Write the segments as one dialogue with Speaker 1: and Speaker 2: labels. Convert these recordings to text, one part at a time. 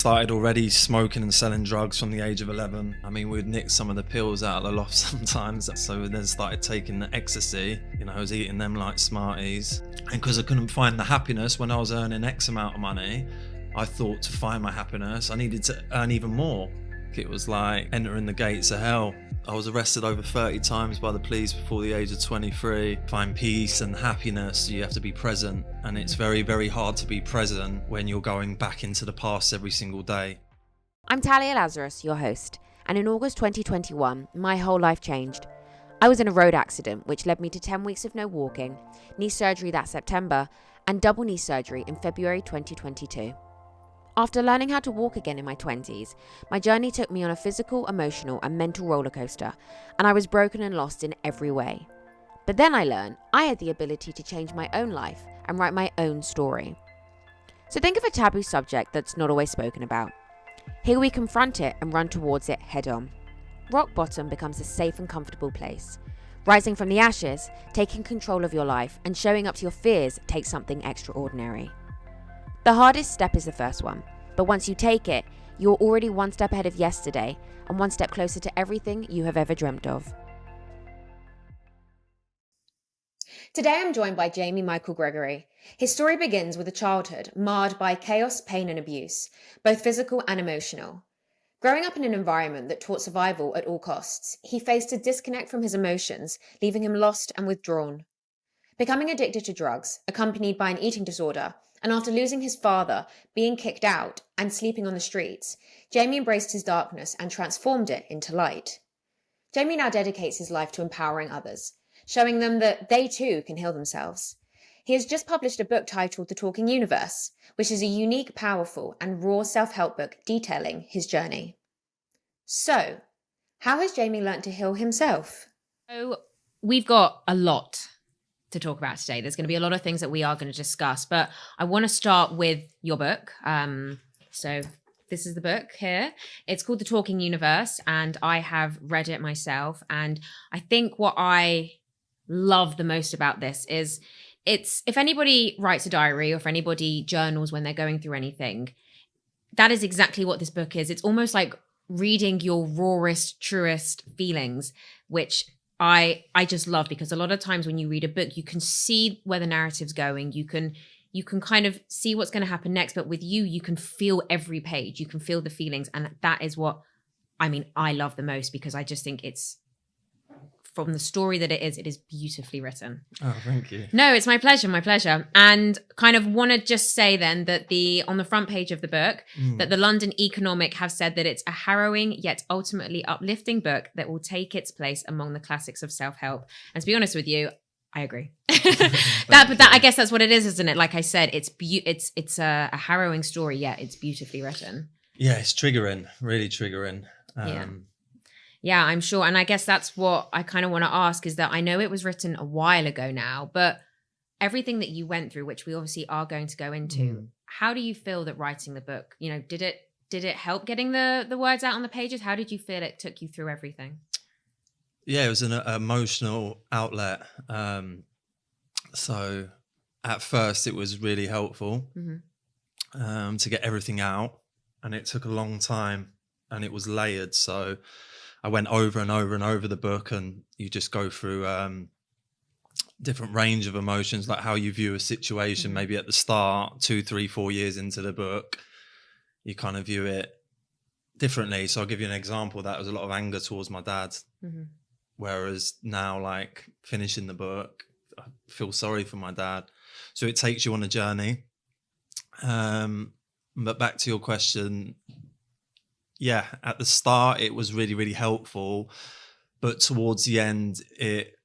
Speaker 1: Started already smoking and selling drugs from the age of 11. I mean, we'd nick some of the pills out of the loft sometimes. So we then started taking the ecstasy. I was eating them like Smarties. And because I couldn't find the happiness when I was earning X amount of money, I thought to find my happiness, I needed to earn even more. It was like entering the gates of hell. I was arrested over 30 times by the police before the age of 23. Find peace and happiness, you have to be present. And it's very, very hard to be present when you're going back into the past every single day.
Speaker 2: I'm Talia Lazarus, your host, and in August 2021, my whole life changed. I was in a road accident, which led me to 10 weeks of no walking, knee surgery that September, and double knee surgery in February 2022. After learning how to walk again in my 20s, my journey took me on a physical, emotional, and mental roller coaster, and I was broken and lost in every way. But then I learned I had the ability to change my own life and write my own story. So think of a taboo subject that's not always spoken about. Here we confront it and run towards it head on. Rock bottom becomes a safe and comfortable place. Rising from the ashes, taking control of your life, and showing up to your fears takes something extraordinary. The hardest step is the first one, but once you take it, you're already one step ahead of yesterday and one step closer to everything you have ever dreamt of. Today I'm joined by Michael Gregory. His story begins with a childhood marred by chaos, pain and abuse, both physical and emotional. Growing up in an environment that taught survival at all costs, he faced a disconnect from his emotions, leaving him lost and withdrawn. Becoming addicted to drugs, accompanied by an eating disorder, and after losing his father, being kicked out, and sleeping on the streets, Jamie embraced his darkness and transformed it into light. Jamie now dedicates his life to empowering others, showing them that they too can heal themselves. He has just published a book titled The Talking Universe, which is a unique, powerful, and raw self-help book detailing his journey. So, how has Jamie learnt to heal himself?
Speaker 3: So, we've got a lot to talk about today. There's going to be a lot of things that we are going to discuss, but I want to start with your book. So this is the book here. It's called The Talking Universe, and I have read it myself. And I think what I love the most about this is if anybody writes a diary or if anybody journals when they're going through anything, that is exactly what this book is. It's almost like reading your rawest, truest feelings, which I just love, because a lot of times when you read a book, you can see where the narrative's going. You can kind of see what's going to happen next. But with you can feel every page. You can feel the feelings. And that is what, I love the most, because I just think it's, from the story that it is beautifully written.
Speaker 1: Oh, thank you.
Speaker 3: No, it's my pleasure. And kind of want to just say then that on the front page of the book, that the London Economic have said that it's a harrowing yet ultimately uplifting book that will take its place among the classics of self-help. And to be honest with you, I agree. I guess that's what it is, isn't it? Like I said, it's a harrowing story, yet it's beautifully written.
Speaker 1: Yeah, it's triggering, really triggering.
Speaker 3: Yeah, I'm sure. And I guess that's what I kind of want to ask, is that I know it was written a while ago now, but everything that you went through, which we obviously are going to go into, how do you feel that writing the book, did it help getting the words out on the pages? How did you feel it took you through everything?
Speaker 1: Yeah, it was an emotional outlet. So at first it was really helpful to get everything out, and it took a long time and it was layered. So I went over and over and over the book, and you just go through different range of emotions, like how you view a situation. Maybe at the start, 2, 3, 4 years into the book, you kind of view it differently. So I'll give you an example. That was a lot of anger towards my dad. Whereas now, like finishing the book, I feel sorry for my dad. So it takes you on a journey. But back to your question, yeah, at the start it was really, really helpful, but towards the end it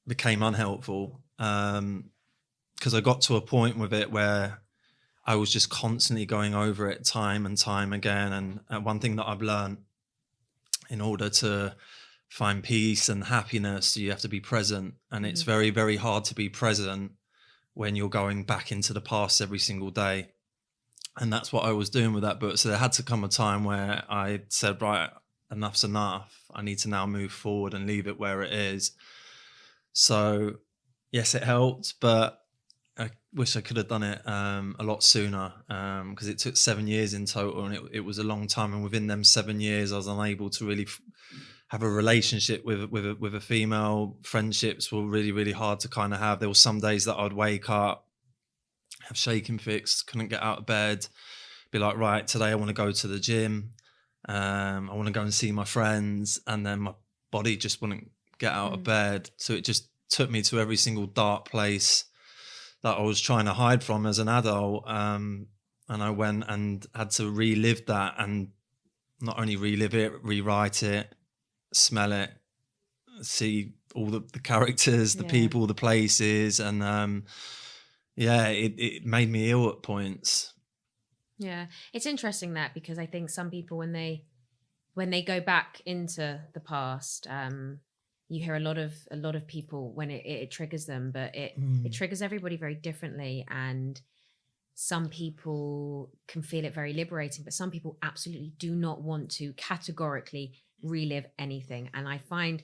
Speaker 1: became unhelpful, because I got to a point with it where I was just constantly going over it time and time again. And one thing that I've learned, in order to find peace and happiness, you have to be present. And it's very, very hard to be present when you're going back into the past every single day. And that's what I was doing with that book. So there had to come a time where I said, right, enough's enough. I need to now move forward and leave it where it is. So yes, it helped, but I wish I could have done it a lot sooner, because it took 7 years in total, and it was a long time. And within them 7 years, I was unable to really have a relationship with a female. Friendships were really, really hard to kind of have. There were some days that I'd wake up, have shaking fits, couldn't get out of bed, be like, right, today I want to go to the gym, I want to go and see my friends, and then my body just wouldn't get out of bed. So it just took me to every single dark place that I was trying to hide from as an adult. And I went and had to relive that, and not only relive it, rewrite it, smell it, see all the characters, the people, the places. And it made me ill at points.
Speaker 3: Yeah, it's interesting that, because I think some people, when they go back into the past, you hear a lot of people when it triggers them, but it triggers everybody very differently. And some people can feel it very liberating, but some people absolutely do not want to categorically relive anything. And I find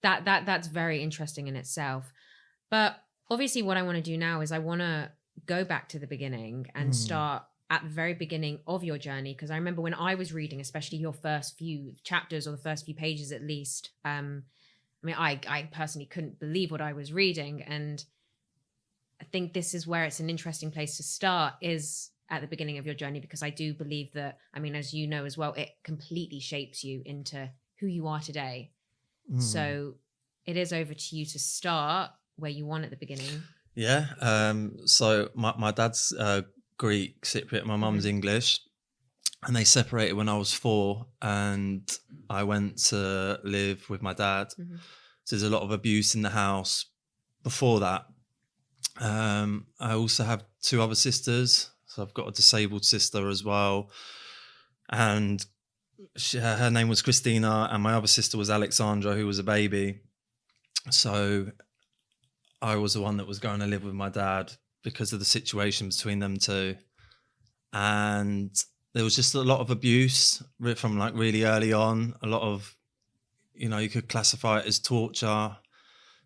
Speaker 3: that's very interesting in itself. But obviously what I want to do now is I want to go back to the beginning and start at the very beginning of your journey. Because I remember when I was reading, especially your first few chapters, or the first few pages at least, I personally couldn't believe what I was reading. And I think this is where it's an interesting place to start, is at the beginning of your journey, because I do believe that, as you know as well, it completely shapes you into who you are today. So it is over to you to start where you want at the beginning.
Speaker 1: Yeah. So my dad's Greek, Cypriot, my mum's English, and they separated when I was 4, and I went to live with my dad. So there's a lot of abuse in the house before that. I also have 2 other sisters. So I've got a disabled sister as well. And her name was Christina, and my other sister was Alexandra, who was a baby. So I was the one that was going to live with my dad because of the situation between them 2. And there was just a lot of abuse from like really early on. A lot of, you could classify it as torture,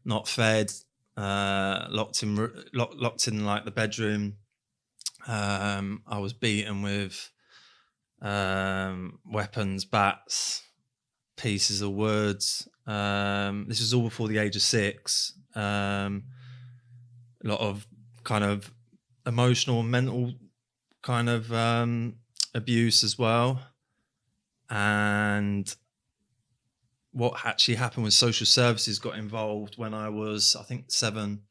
Speaker 1: not fed, locked in like the bedroom. I was beaten with weapons, bats, pieces of wood. This was all before the age of 6. A lot of kind of emotional and mental kind of abuse as well. And what actually happened was social services got involved when I was, I think, 7,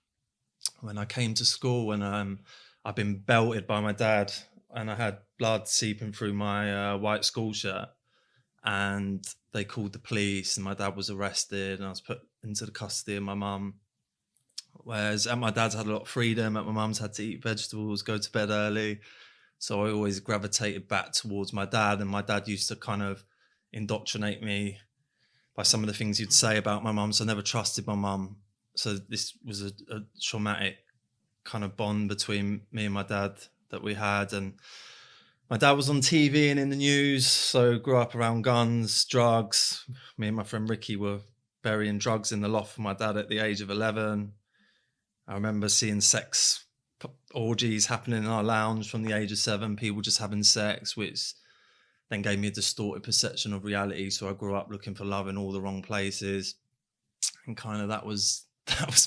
Speaker 1: when I came to school, and I'd been belted by my dad, and I had blood seeping through my white school shirt, and they called the police, and my dad was arrested, and I was put into the custody of my mum. Whereas at my dad's had a lot of freedom, at my mum's had to eat vegetables, go to bed early. So I always gravitated back towards my dad, and my dad used to kind of indoctrinate me by some of the things he'd say about my mum. So I never trusted my mum. So this was a traumatic kind of bond between me and my dad that we had. And my dad was on TV and in the news, so grew up around guns, drugs. Me and my friend Ricky were burying drugs in the loft for my dad at the age of 11. I remember seeing sex orgies happening in our lounge from the age of 7, people just having sex, which then gave me a distorted perception of reality. So I grew up looking for love in all the wrong places, and kind of that was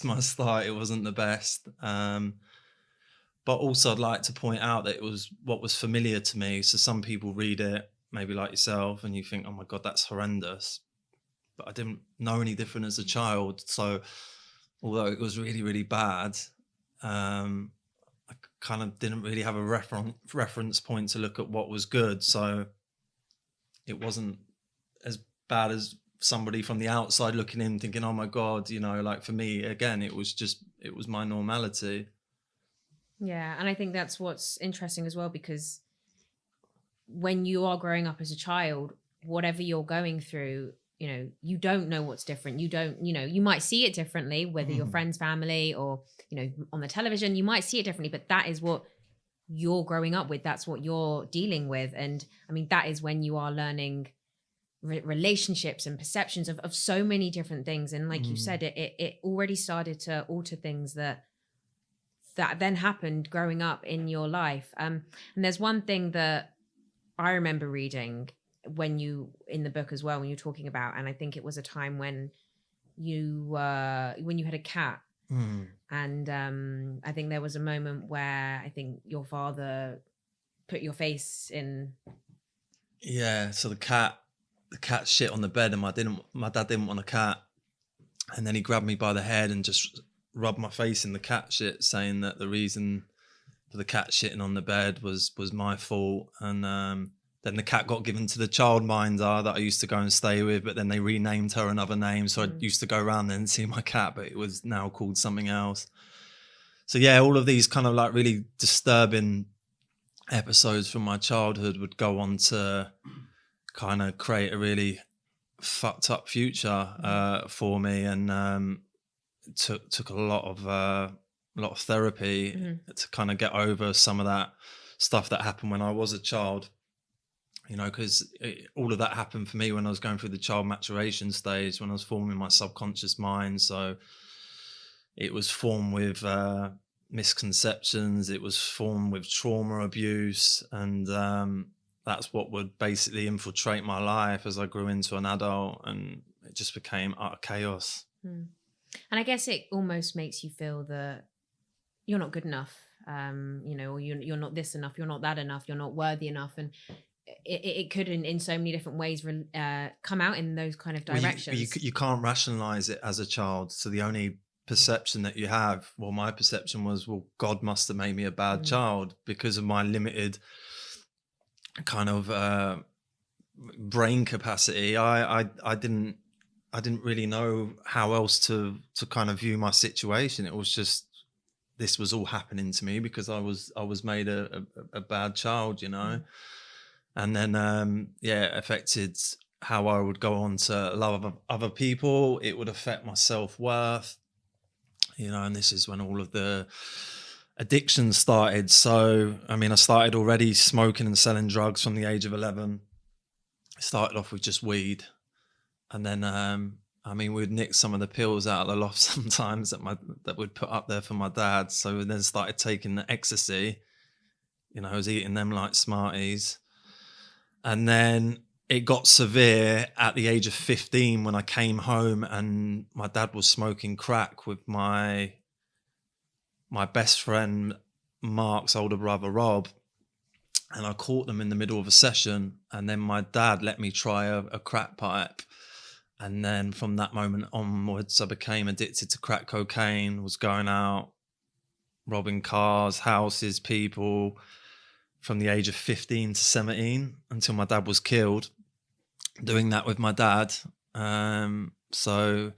Speaker 1: my start. It wasn't the best, but also I'd like to point out that it was what was familiar to me. So some people read it, maybe like yourself, and you think, oh my God, that's horrendous. But I didn't know any different as a child. So although it was really, really bad, I kind of didn't really have a reference point to look at what was good. So it wasn't as bad as somebody from the outside looking in thinking, oh my God, like for me, again, it was my normality.
Speaker 3: Yeah. And I think that's what's interesting as well, because when you are growing up as a child, whatever you're going through, you don't know what's different. You don't, you might see it differently, whether your friend's family or, on the television, you might see it differently, but that is what you're growing up with. That's what you're dealing with. And that is when you are learning relationships and perceptions of so many different things. And like you said, it already started to alter things that that then happened growing up in your life. And there's one thing that I remember reading when you in the book as well, when you're talking about, and I think it was a time when you had a cat. And I think there was a moment where I think your father put your face in.
Speaker 1: Yeah, so the cat shit on the bed, and my dad didn't want a cat, and then he grabbed me by the head and just rubbed my face in the cat shit, saying that the reason for the cat shitting on the bed was my fault. And then the cat got given to the childminder that I used to go and stay with, but then they renamed her another name, so I used to go around there and see my cat, but it was now called something else. So yeah, all of these kind of like really disturbing episodes from my childhood would go on to kind of create a really fucked up future for me, and took a lot of therapy to kind of get over some of that stuff that happened when I was a child, because all of that happened for me when I was going through the child maturation stage, when I was forming my subconscious mind. So it was formed with misconceptions, it was formed with trauma, abuse, and that's what would basically infiltrate my life as I grew into an adult, and it just became utter chaos.
Speaker 3: And I guess it almost makes you feel that you're not good enough, or you're not this enough, you're not that enough, you're not worthy enough, and it could in so many different ways come out in those kind of directions.
Speaker 1: Well, you can't rationalize it as a child, so the only perception that you have, well, my perception was, well, God must have made me a bad child because of my limited kind of brain capacity. I didn't really know how else to kind of view my situation. It was just, this was all happening to me because I was made a bad child, and then affected how I would go on to love other people. It would affect my self-worth, and this is when all of the addiction started. So I started already smoking and selling drugs from the age of 11. I started off with just weed, and then we'd nick some of the pills out of the loft sometimes that we'd put up there for my dad. So we then started taking the ecstasy. I was eating them like Smarties. And then it got severe at the age of 15 when I came home and my dad was smoking crack with my best friend Mark's older brother Rob. And I caught them in the middle of a session, and then my dad let me try a crack pipe. And then from that moment onwards, I became addicted to crack cocaine, was going out, robbing cars, houses, people, from the age of 15 to 17 until my dad was killed, doing that with my dad. So,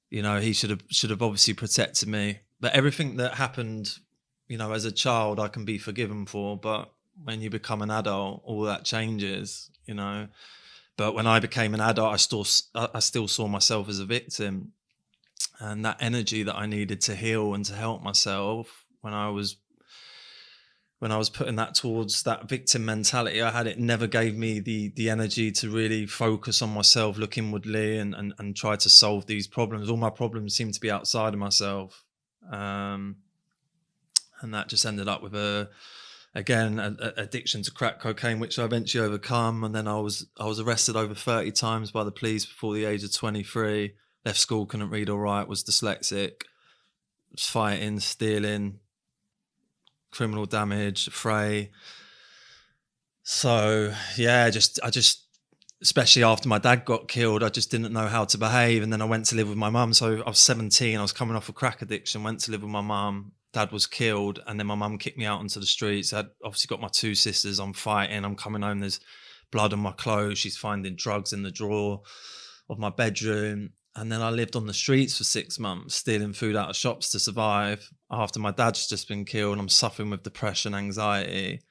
Speaker 1: he should have obviously protected me. But everything that happened, as a child, I can be forgiven for. But when you become an adult, all that changes, But when I became an adult, I still saw myself as a victim, and that energy that I needed to heal and to help myself, when I was putting that towards that victim mentality, it never gave me the energy to really focus on myself, look inwardly, and try to solve these problems. All my problems seemed to be outside of myself, and that just ended up with a addiction to crack cocaine, which I eventually overcome. And then I was arrested over 30 times by the police before the age of 23. Left school, couldn't read or write, was dyslexic, was fighting, stealing, criminal damage, fray. So yeah, I just, especially after my dad got killed, I just didn't know how to behave. And then I went to live with my mum. So I was 17, I was coming off a crack addiction, went to live with my mum. Dad was killed, and then my mum kicked me out onto the streets. I'd obviously got my two sisters. I'm fighting. I'm coming home. There's blood on my clothes. She's finding drugs in the drawer of my bedroom. And then I lived on the streets for 6 months, stealing food out of shops to survive. After my dad's just been killed, I'm suffering with depression, anxiety.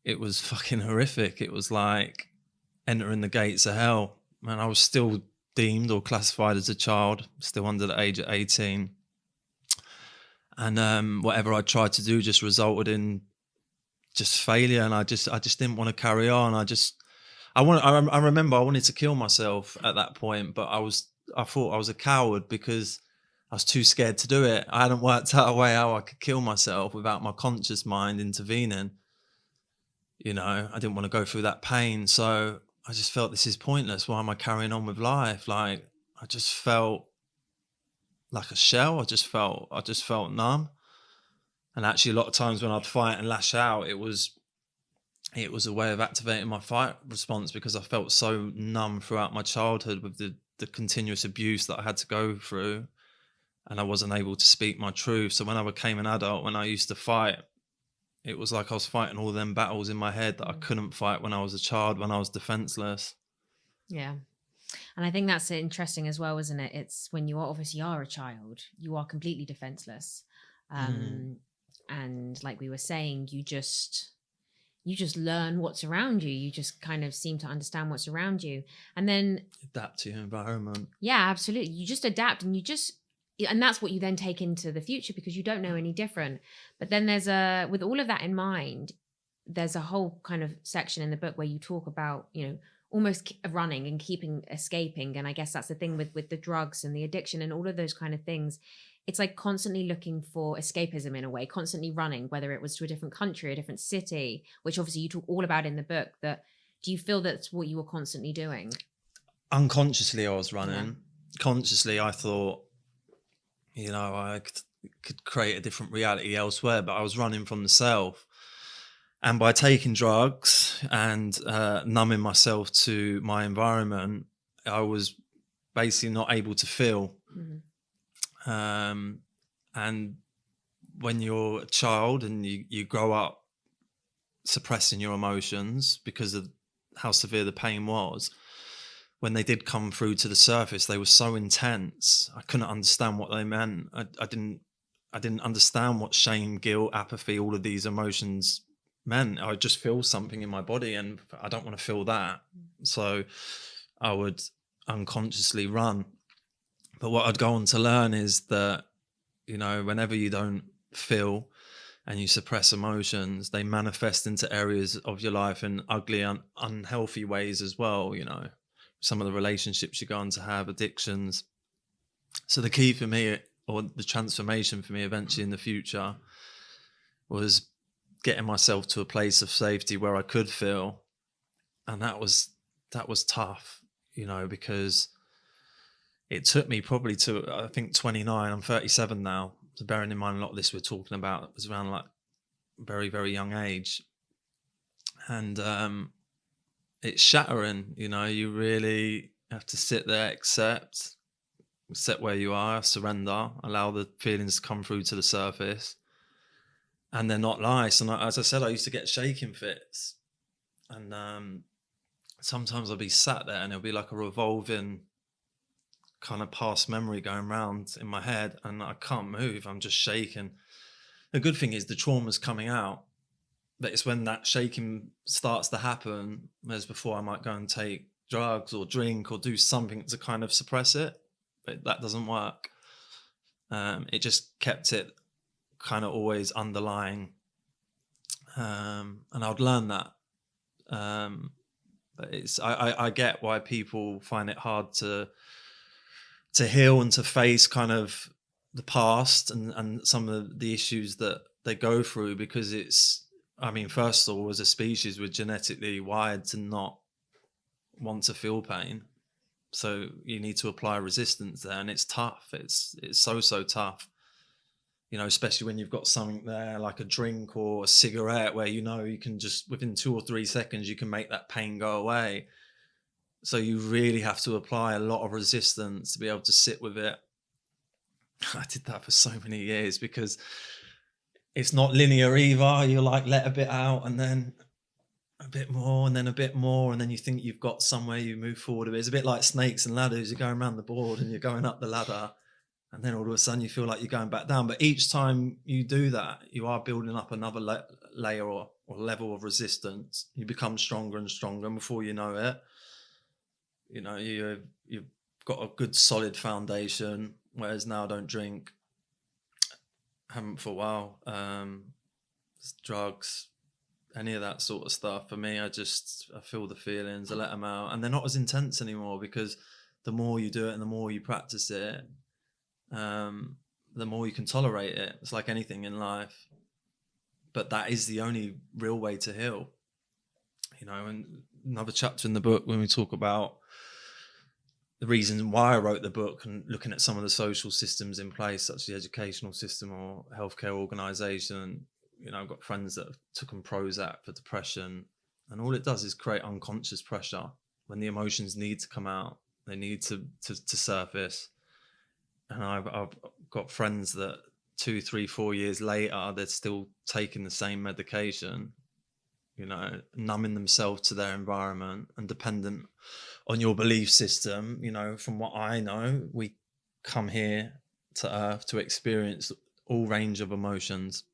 Speaker 1: It was fucking horrific. It was like entering the gates of hell. And I was still deemed or classified as a child, still under the age of 18. And whatever I tried to do just resulted in just failure, and I just didn't want to carry on. I remember I wanted to kill myself at that point, but I thought I was a coward because I was too scared to do it. I hadn't worked out a way how I could kill myself without my conscious mind intervening. You know, I didn't want to go through that pain. So I just felt, this is pointless. Why am I carrying on with life? Like, I just felt like a shell. I just felt numb. And actually, a lot of times when I'd fight and lash out, it was a way of activating my fight response, because I felt so numb throughout my childhood with the continuous abuse that I had to go through, and I wasn't able to speak my truth. So when I became an adult, when I used to fight, it was like I was fighting all them battles in my head that I couldn't fight when I was a child, when I was defenseless.
Speaker 3: Yeah. And I think that's interesting as well, isn't it? It's when you obviously are a child, you are completely defenseless. And like we were saying, you just learn what's around you. You just kind of seem to understand what's around you. And then
Speaker 1: Adapt to your environment.
Speaker 3: Yeah, absolutely. You just adapt, and and that's what you then take into the future, because you don't know any different. But then with all of that in mind, there's a whole kind of section in the book where you talk about, almost running and escaping. And I guess that's the thing with the drugs and the addiction and all of those kind of things. It's like constantly looking for escapism in a way, constantly running, whether it was to a different country, a different city, which obviously you talk all about in the book. Do you feel that's what you were constantly doing?
Speaker 1: Unconsciously, I was running.
Speaker 3: Yeah.
Speaker 1: Consciously, I thought, I could create a different reality elsewhere, but I was running from the self. And by taking drugs and numbing myself to my environment, I was basically not able to feel. And when you're a child and you grow up suppressing your emotions because of how severe the pain was, when they did come through to the surface, they were so intense. I couldn't understand what they meant. I didn't understand what shame, guilt, apathy, all of these emotions meant. I would just feel something in my body, and I don't want to feel that. So I would unconsciously run. But what I'd go on to learn is that, whenever you don't feel and you suppress emotions, they manifest into areas of your life in ugly and unhealthy ways as well. Some of the relationships you go on to have, addictions. So the key for me, or the transformation for me eventually in the future, was getting myself to a place of safety where I could feel. And that was tough, because it took me probably to, I think, 29. I'm 37 now. So bearing in mind a lot of this we're talking about was around like very, very young age. And it's shattering, you really have to sit there, accept where you are, surrender, allow the feelings to come through to the surface, and they're not nice. And as I said, I used to get shaking fits, and sometimes I'll be sat there and it'll be like a revolving kind of past memory going round in my head, and I can't move. I'm just shaking. The good thing is the trauma's coming out, but it's when that shaking starts to happen, as before I might go and take drugs or drink or do something to kind of suppress it, but that doesn't work. It just kept it kind of always underlying, and I'd learn that. But I get why people find it hard to heal and to face kind of the past and some of the issues that they go through, because first of all, as a species, we're genetically wired to not want to feel pain. So you need to apply resistance there, and it's tough. It's so tough, especially when you've got something there like a drink or a cigarette where, you can just within 2 or 3 seconds, you can make that pain go away. So you really have to apply a lot of resistance to be able to sit with it. I did that for so many years because it's not linear either. You let a bit out and then a bit more and then a bit more. And then you think you've got somewhere, you move forward a bit. It's a bit like snakes and ladders. You're going around the board and you're going up the ladder. And then all of a sudden you feel like you're going back down. But each time you do that, you are building up another layer or level of resistance. You become stronger and stronger. And before you know it, you've got a good solid foundation. Whereas now I don't drink, haven't for a while. Drugs, any of that sort of stuff. For me, I feel the feelings, I let them out, and they're not as intense anymore, because the more you do it and the more you practice it, the more you can tolerate it. It's like anything in life, but that is the only real way to heal. And another chapter in the book, when we talk about the reason why I wrote the book and looking at some of the social systems in place, such as the educational system or healthcare organisation, I've got friends that have taken Prozac for depression, and all it does is create unconscious pressure. When the emotions need to come out, they need to surface. And I've got friends that 2, 3, 4 years later, they're still taking the same medication, numbing themselves to their environment and dependent on your belief system. From what I know, we come here to Earth to experience all range of emotions.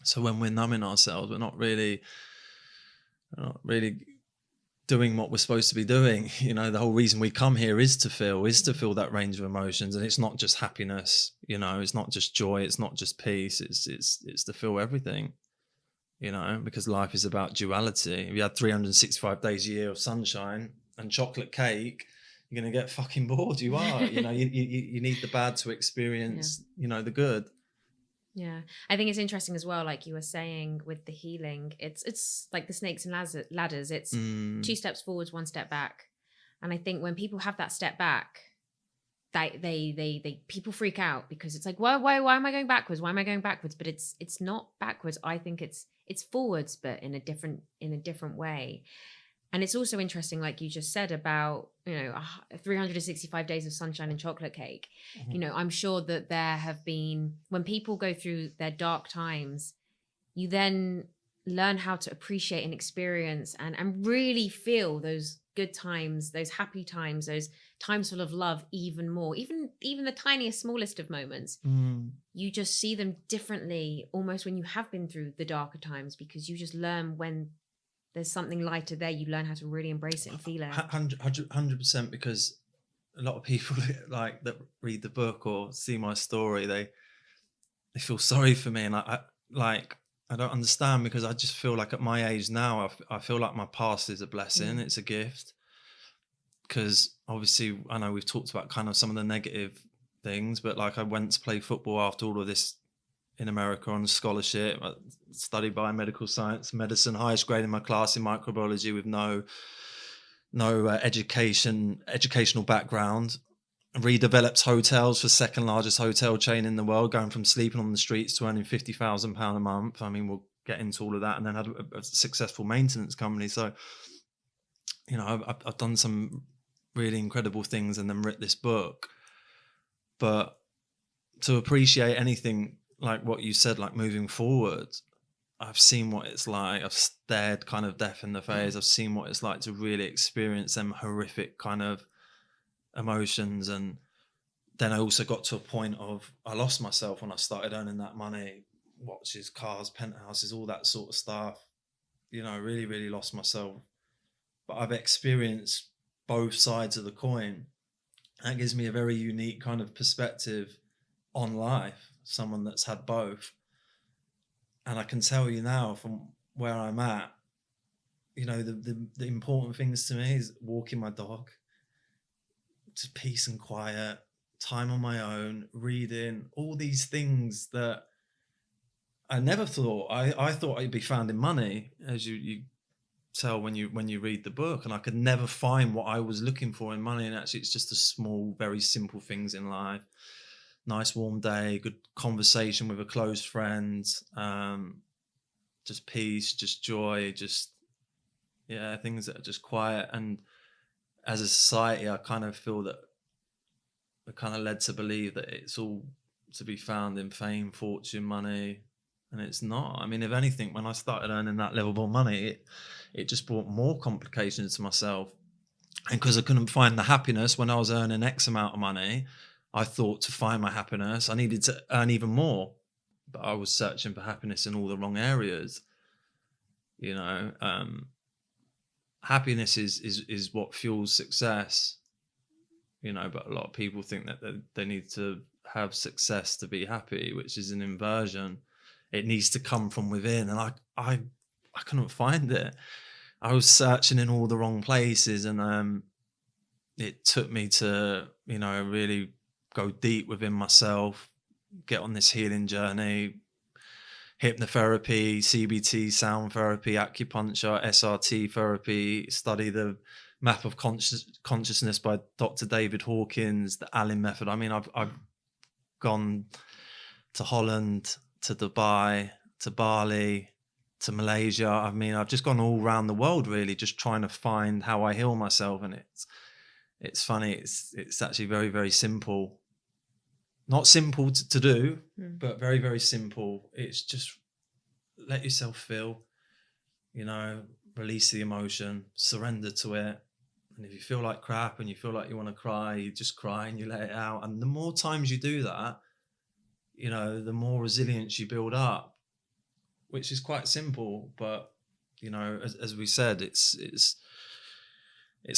Speaker 1: So when we're numbing ourselves, we're not really doing what we're supposed to be doing. The whole reason we come here is to feel that range of emotions. And it's not just happiness, it's not just joy, it's not just peace, it's to feel everything, because life is about duality. If you had 365 days a year of sunshine and chocolate cake, you're going to get fucking bored. You are. you need the bad to experience, the good.
Speaker 3: Yeah, I think it's interesting as well, like you were saying with the healing, it's like the snakes and ladders. It's 2 steps forwards, 1 step back. And I think when people have that step back, they people freak out because it's like, why am I going backwards? Why am I going backwards? But it's not backwards. I think it's forwards, but in a different way. And it's also interesting, like you just said about, 365 days of sunshine and chocolate cake.
Speaker 1: Mm-hmm.
Speaker 3: I'm sure that there have been, when people go through their dark times, you then learn how to appreciate and experience and really feel those good times, those happy times, those times full of love even more, even the tiniest, smallest of moments. You just see them differently almost when you have been through the darker times, because you just learn when there's something lighter there, you learn how to really embrace it and feel it.
Speaker 1: 100%, because a lot of people like that read the book or see my story, they feel sorry for me, and I don't understand, because I just feel like at my age now, I feel like my past is a blessing. It's a gift, because obviously I know we've talked about kind of some of the negative things, but like I went to play football after all of this in America on a scholarship. I studied biomedical science, medicine, highest grade in my class in microbiology, with no educational background. Redeveloped hotels for second largest hotel chain in the world, going from sleeping on the streets to earning £50,000 a month. I mean, we'll get into all of that, and then had a successful maintenance company. So, I've done some really incredible things and then written this book. But to appreciate anything like what you said, like moving forward, I've seen what it's like. I've stared kind of death in the face. I've seen what it's like to really experience them horrific kind of emotions. And then I also got to a point of, I lost myself when I started earning that money, watches, cars, penthouses, all that sort of stuff. Really, really lost myself. But I've experienced both sides of the coin. That gives me a very unique kind of perspective on life, someone that's had both. And I can tell you now, from where I'm at, the important things to me is walking my dog, to peace and quiet, time on my own, reading, all these things that I never thought. I thought I'd be found in money, as you tell when you read the book, and I could never find what I was looking for in money. And actually, it's just the small, very simple things in life. Nice warm day, good conversation with a close friend, just peace, just joy, just things that are just quiet. And as a society, I kind of feel that we're kind of led to believe that it's all to be found in fame, fortune, money, and it's not. I mean, if anything, when I started earning that level of money, it just brought more complications to myself. And because I couldn't find the happiness when I was earning X amount of money, I thought to find my happiness, I needed to earn even more. But I was searching for happiness in all the wrong areas. Happiness is what fuels success. But a lot of people think that they need to have success to be happy, which is an inversion. It needs to come from within. And I couldn't find it. I was searching in all the wrong places, and it took me to, a really go deep within myself, get on this healing journey, hypnotherapy, CBT, sound therapy, acupuncture, SRT therapy, study the map of consciousness by Dr. David Hawkins, the Allen method. I mean, I've gone to Holland, to Dubai, to Bali, to Malaysia. I mean, I've just gone all around the world, really, just trying to find how I heal myself. And it's funny. It's actually very, very simple. Not simple to do, but very, very simple. It's just let yourself feel, release the emotion, surrender to it. And if you feel like crap and you feel like you want to cry, you just cry and you let it out. And the more times you do that, the more resilience you build up, which is quite simple. But, as we said, it's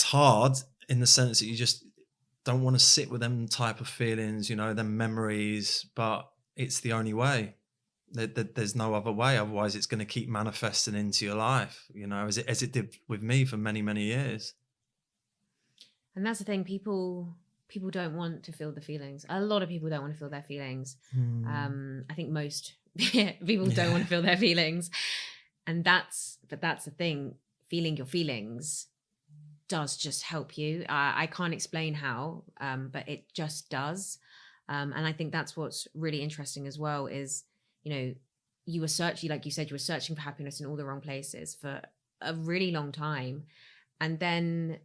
Speaker 1: hard in the sense that you just don't want to sit with them type of feelings, them memories, but it's the only way. There's no other way. Otherwise, it's going to keep manifesting into your life, as it did with me for many, many years.
Speaker 3: And that's the thing. People don't want to feel the feelings. A lot of people don't want to feel their feelings. I think most people don't want to feel their feelings. And that's the thing. Feeling your feelings does just help you. I can't explain how, but it just does. And I think that's what's really interesting as well is, you were searching, like you said, you were searching for happiness in all the wrong places for a really long time. And then,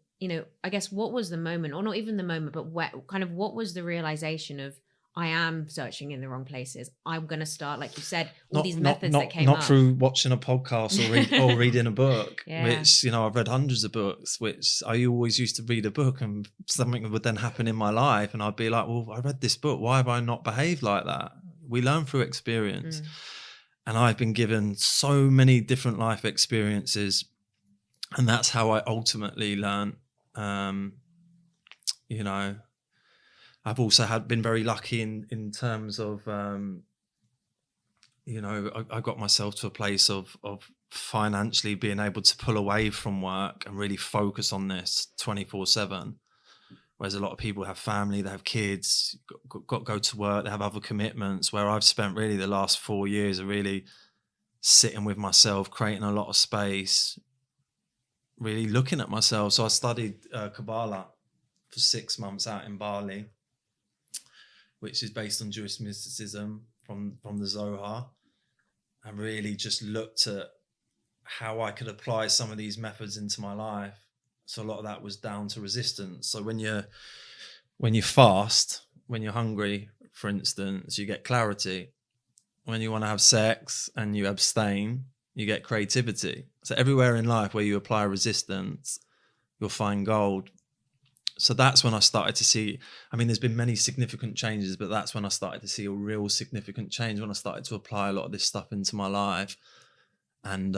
Speaker 3: I guess what was the moment, or not even the moment, but what was the realization of, I am searching in the wrong places. I'm going to start, like you said, these methods that came up.
Speaker 1: Not through watching a podcast or reading a book, which, I've read hundreds of books, which I always used to read a book and something would then happen in my life. And I'd be like, well, I read this book. Why have I not behaved like that? We learn through experience. And I've been given so many different life experiences. And that's how I ultimately learned, I've also been very lucky in terms of, I got myself to a place of financially being able to pull away from work and really focus on this 24/7. Whereas a lot of people have family, they have kids, got to go to work, they have other commitments, where I've spent really the last 4 years of really sitting with myself, creating a lot of space, really looking at myself. So I studied Kabbalah for 6 months out in Bali, which is based on Jewish mysticism from the Zohar, and really just looked at how I could apply some of these methods into my life. So a lot of that was down to resistance. So when you fast, when you're hungry, for instance, you get clarity. When you want to have sex and you abstain, you get creativity. So everywhere in life where you apply resistance, you'll find gold. So that's when I started to see, there's been many significant changes, but that's when I started to see a real significant change, when I started to apply a lot of this stuff into my life and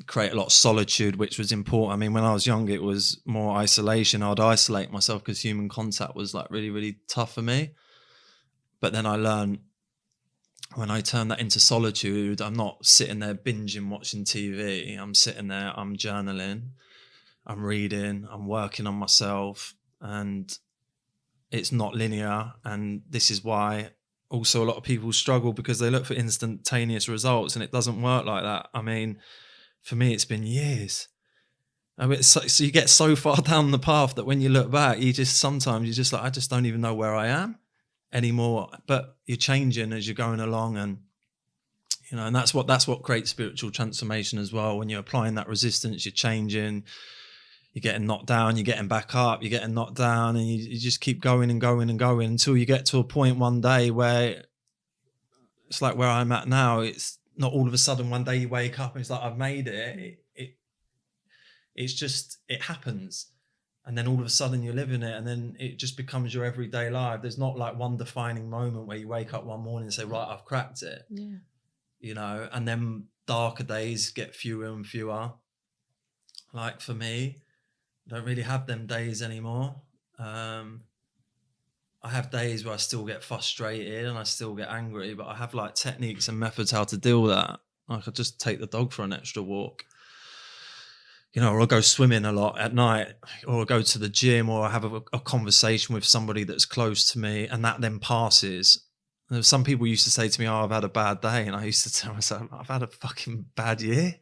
Speaker 1: create a lot of solitude, which was important. When I was young, it was more isolation. I'd isolate myself because human contact was like really, really tough for me. But then I learned, when I turn that into solitude, I'm not sitting there binging, watching TV. I'm sitting there, I'm journaling, I'm reading, I'm working on myself, and it's not linear. And this is why also a lot of people struggle, because they look for instantaneous results, and it doesn't work like that. For me, it's been years. So you get so far down the path that when you look back, you're just like, I just don't even know where I am anymore. But you're changing as you're going along, and and that's what creates spiritual transformation as well. When you're applying that resistance, you're changing. You're getting knocked down, you're getting back up, you're getting knocked down, and you just keep going and going and going until you get to a point one day where it's like where I'm at now. It's not all of a sudden one day you wake up and it's like, I've made it. It's just, it happens. And then all of a sudden you're living it, and then it just becomes your everyday life. There's not like one defining moment where you wake up one morning and say, right, I've cracked it. Yeah. And then darker days get fewer and fewer. Like for me, I don't really have them days anymore. I have days where I still get frustrated and I still get angry, but I have like techniques and methods how to deal with that. I could just take the dog for an extra walk. you know, or I'll go swimming a lot at night, or I'll go to the gym, or I have a conversation with somebody that's close to me, and that then passes. And some people used to say to me, "Oh, I've had a bad day," and I used to tell myself, "I've had a fucking bad year."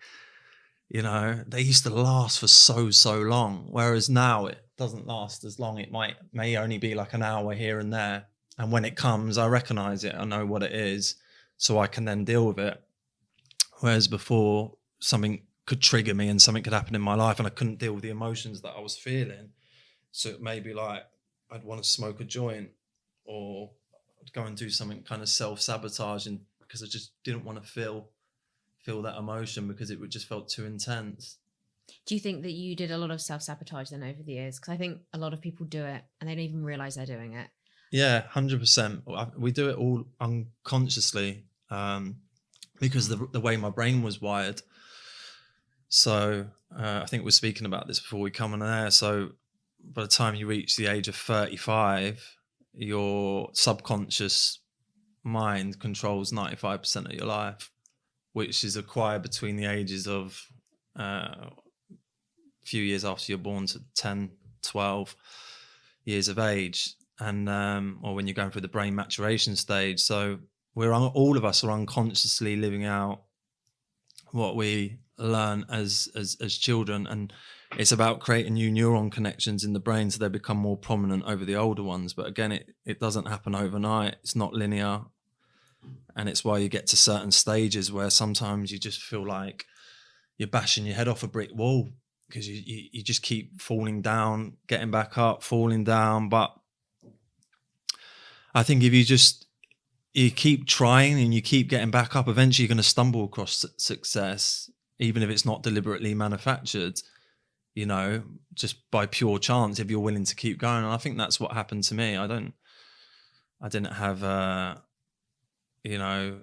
Speaker 1: You know, they used to last for so long, whereas now it doesn't last as long. It may only be like an hour here and there, and when it comes, I recognize it. I know what it is, so I can then deal with it. Whereas before, something could trigger me and something could happen in my life, and I couldn't deal with the emotions that I was feeling. So it may be like I'd want to smoke a joint, or I'd go and do something kind of self-sabotaging because I just didn't want to feel that emotion, because it would just felt too intense.
Speaker 3: Do you think that you did a lot of self-sabotage then over the years? Because I think a lot of people do it and they don't even realize they're doing it.
Speaker 1: Yeah, 100%. We do it all unconsciously, because the way my brain was wired. So I think we're speaking about this before we come on air. So by the time you reach the age of 35, your subconscious mind controls 95% of your life, which is acquired between the ages of a few years after you're born to 10, 12 years of age, and or when you're going through the brain maturation stage. So all of us are unconsciously living out what we learn as children, and it's about creating new neuron connections in the brain so they become more prominent over the older ones. But again, it doesn't happen overnight. It's not linear. And it's why you get to certain stages where sometimes you just feel like you're bashing your head off a brick wall, because you just keep falling down, getting back up, falling down. But I think if you keep trying and you keep getting back up, eventually you're going to stumble across success, even if it's not deliberately manufactured, you know, just by pure chance, if you're willing to keep going. And I think that's what happened to me. I didn't have you know,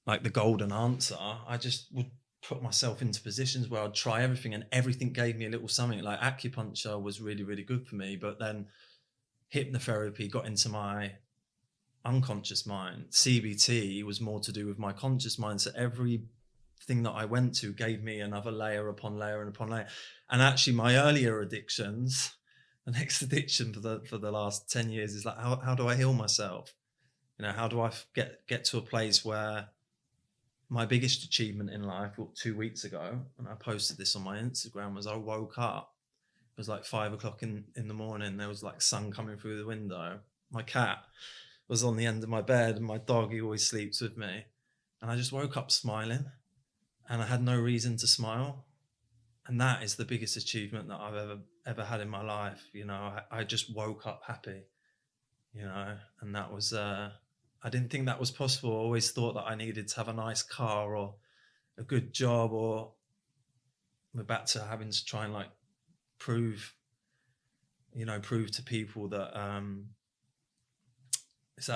Speaker 1: like the golden answer. I just would put myself into positions where I'd try everything, and everything gave me a little something. Like acupuncture was really, really good for me, but then hypnotherapy got into my unconscious mind. CBT was more to do with my conscious mind. So everything that I went to gave me another layer upon layer and upon layer. And actually my earlier addictions, the next addiction for the last 10 years is like, how do I heal myself? You know, how do I get to a place where my biggest achievement in life, 2 weeks ago, and I posted this on my Instagram, was I woke up. It was like 5 o'clock in the morning. There was like sun coming through the window. My cat was on the end of my bed, and my dog, he always sleeps with me. And I just woke up smiling, and I had no reason to smile. And that is the biggest achievement that I've ever had in my life. You know, I just woke up happy, you know, and that was, I didn't think that was possible. I always thought that I needed to have a nice car or a good job, or we're back to having to try and like prove to people that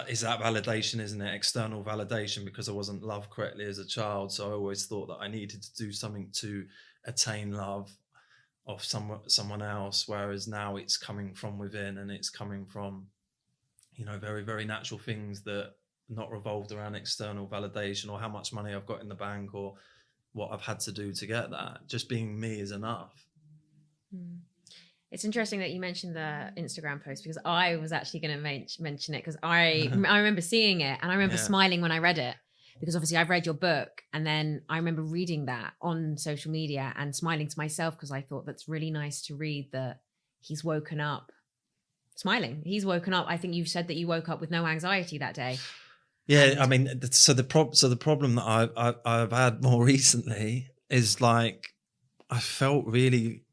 Speaker 1: is that validation, isn't it? External validation, because I wasn't loved correctly as a child. So I always thought that I needed to do something to attain love of someone else, whereas now it's coming from within, and it's coming from, you know, very, very natural things that not revolved around external validation or how much money I've got in the bank or what I've had to do to get that. Just being me is enough.
Speaker 3: It's interesting that you mentioned the Instagram post, because I was actually going to mention it, because I remember seeing it, and I remember smiling when I read it, because obviously I've read your book, and then I remember reading that on social media and smiling to myself, because I thought that's really nice to read that he's woken up smiling. He's woken up. I think you said that you woke up with no anxiety that day.
Speaker 1: Yeah, I mean, so the problem that I've had more recently is like I felt really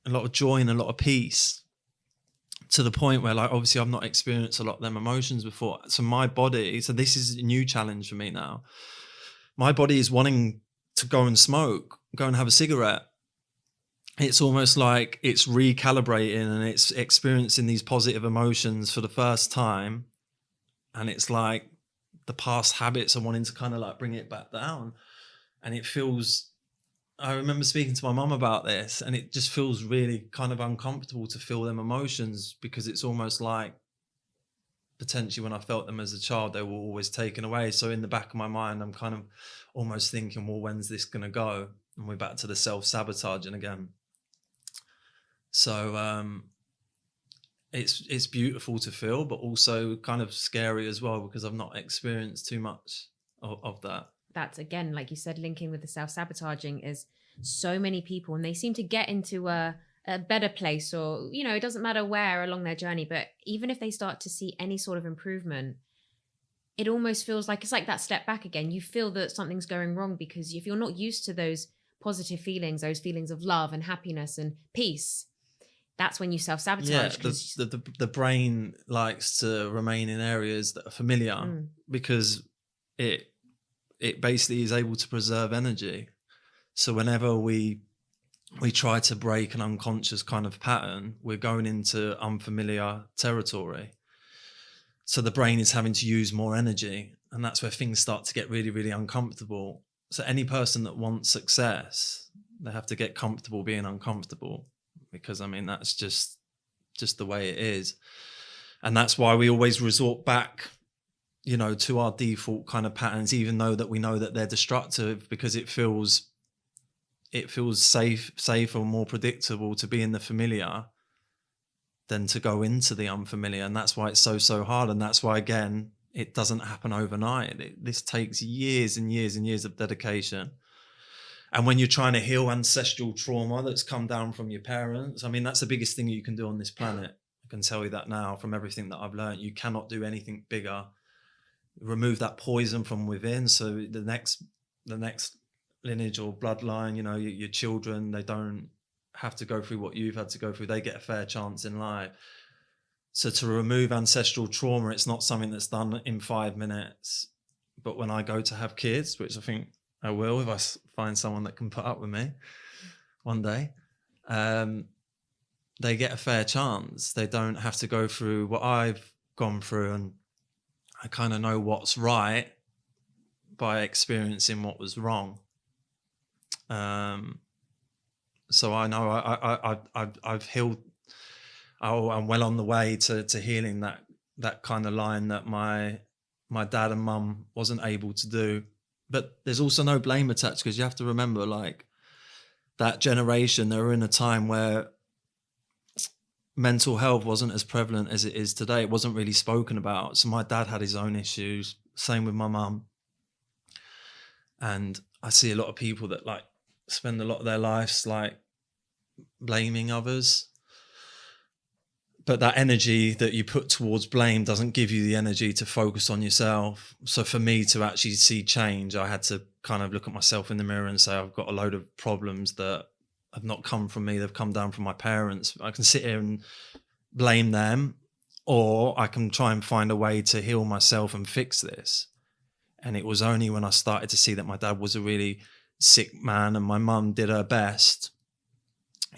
Speaker 1: a lot of joy and a lot of peace, to the point where, like, obviously I've not experienced a lot of them emotions before. So my body, so this is a new challenge for me now. My body is wanting to go and smoke, go and have a cigarette. It's almost like it's recalibrating and it's experiencing these positive emotions for the first time. And it's like the past habits are wanting to kind of like bring it back down. And it feels, I remember speaking to my mum about this, and it just feels really kind of uncomfortable to feel them emotions, because it's almost like potentially when I felt them as a child, they were always taken away. So in the back of my mind, I'm kind of almost thinking, well, when's this going to go? and we're back to the self-sabotaging again. So it's beautiful to feel, but also kind of scary as well, because I've not experienced too much of that.
Speaker 3: That's, again, like you said, linking with the self-sabotaging is so many people, and they seem to get into a better place, or, you know, it doesn't matter where along their journey, but even if they start to see any sort of improvement, it almost feels like it's like that step back again. You feel that something's going wrong, because if you're not used to those positive feelings, those feelings of love and happiness and peace, that's when you self-sabotage.
Speaker 1: Yeah, the brain likes to remain in areas that are familiar, because it basically is able to preserve energy. So whenever we try to break an unconscious kind of pattern, we're going into unfamiliar territory. So the brain is having to use more energy, and that's where things start to get really, really uncomfortable. So any person that wants success, they have to get comfortable being uncomfortable, because I mean, that's just the way it is. And that's why we always resort back, you know, to our default kind of patterns, even though that we know that they're destructive, because it feels safer, more predictable to be in the familiar than to go into the unfamiliar. And that's why it's so hard. And that's why, again, it doesn't happen overnight. This takes years and years and years of dedication. And when you're trying to heal ancestral trauma that's come down from your parents, I mean, that's the biggest thing you can do on this planet. I can tell you that now from everything that I've learned. You cannot do anything bigger. Remove that poison from within. So the next lineage or bloodline, you know, your children, they don't have to go through what you've had to go through. They get a fair chance in life. So to remove ancestral trauma, it's not something that's done in 5 minutes. But when I go to have kids, which I think I will if I find someone that can put up with me one day, they get a fair chance. They don't have to go through what I've gone through, and I kind of know what's right by experiencing what was wrong. So I know I've healed. I'm well on the way to healing that kind of line that my dad and mum wasn't able to do. But there's also no blame attached, because you have to remember, like, that generation, they were in a time where mental health wasn't as prevalent as it is today. It wasn't really spoken about. So my dad had his own issues, same with my mum. And I see a lot of people that, like, spend a lot of their lives, like, blaming others. But that energy that you put towards blame doesn't give you the energy to focus on yourself. So for me to actually see change, I had to kind of look at myself in the mirror and say, I've got a load of problems that have not come from me. They've come down from my parents. I can sit here and blame them, or I can try and find a way to heal myself and fix this. And it was only when I started to see that my dad was a really sick man and my mum did her best,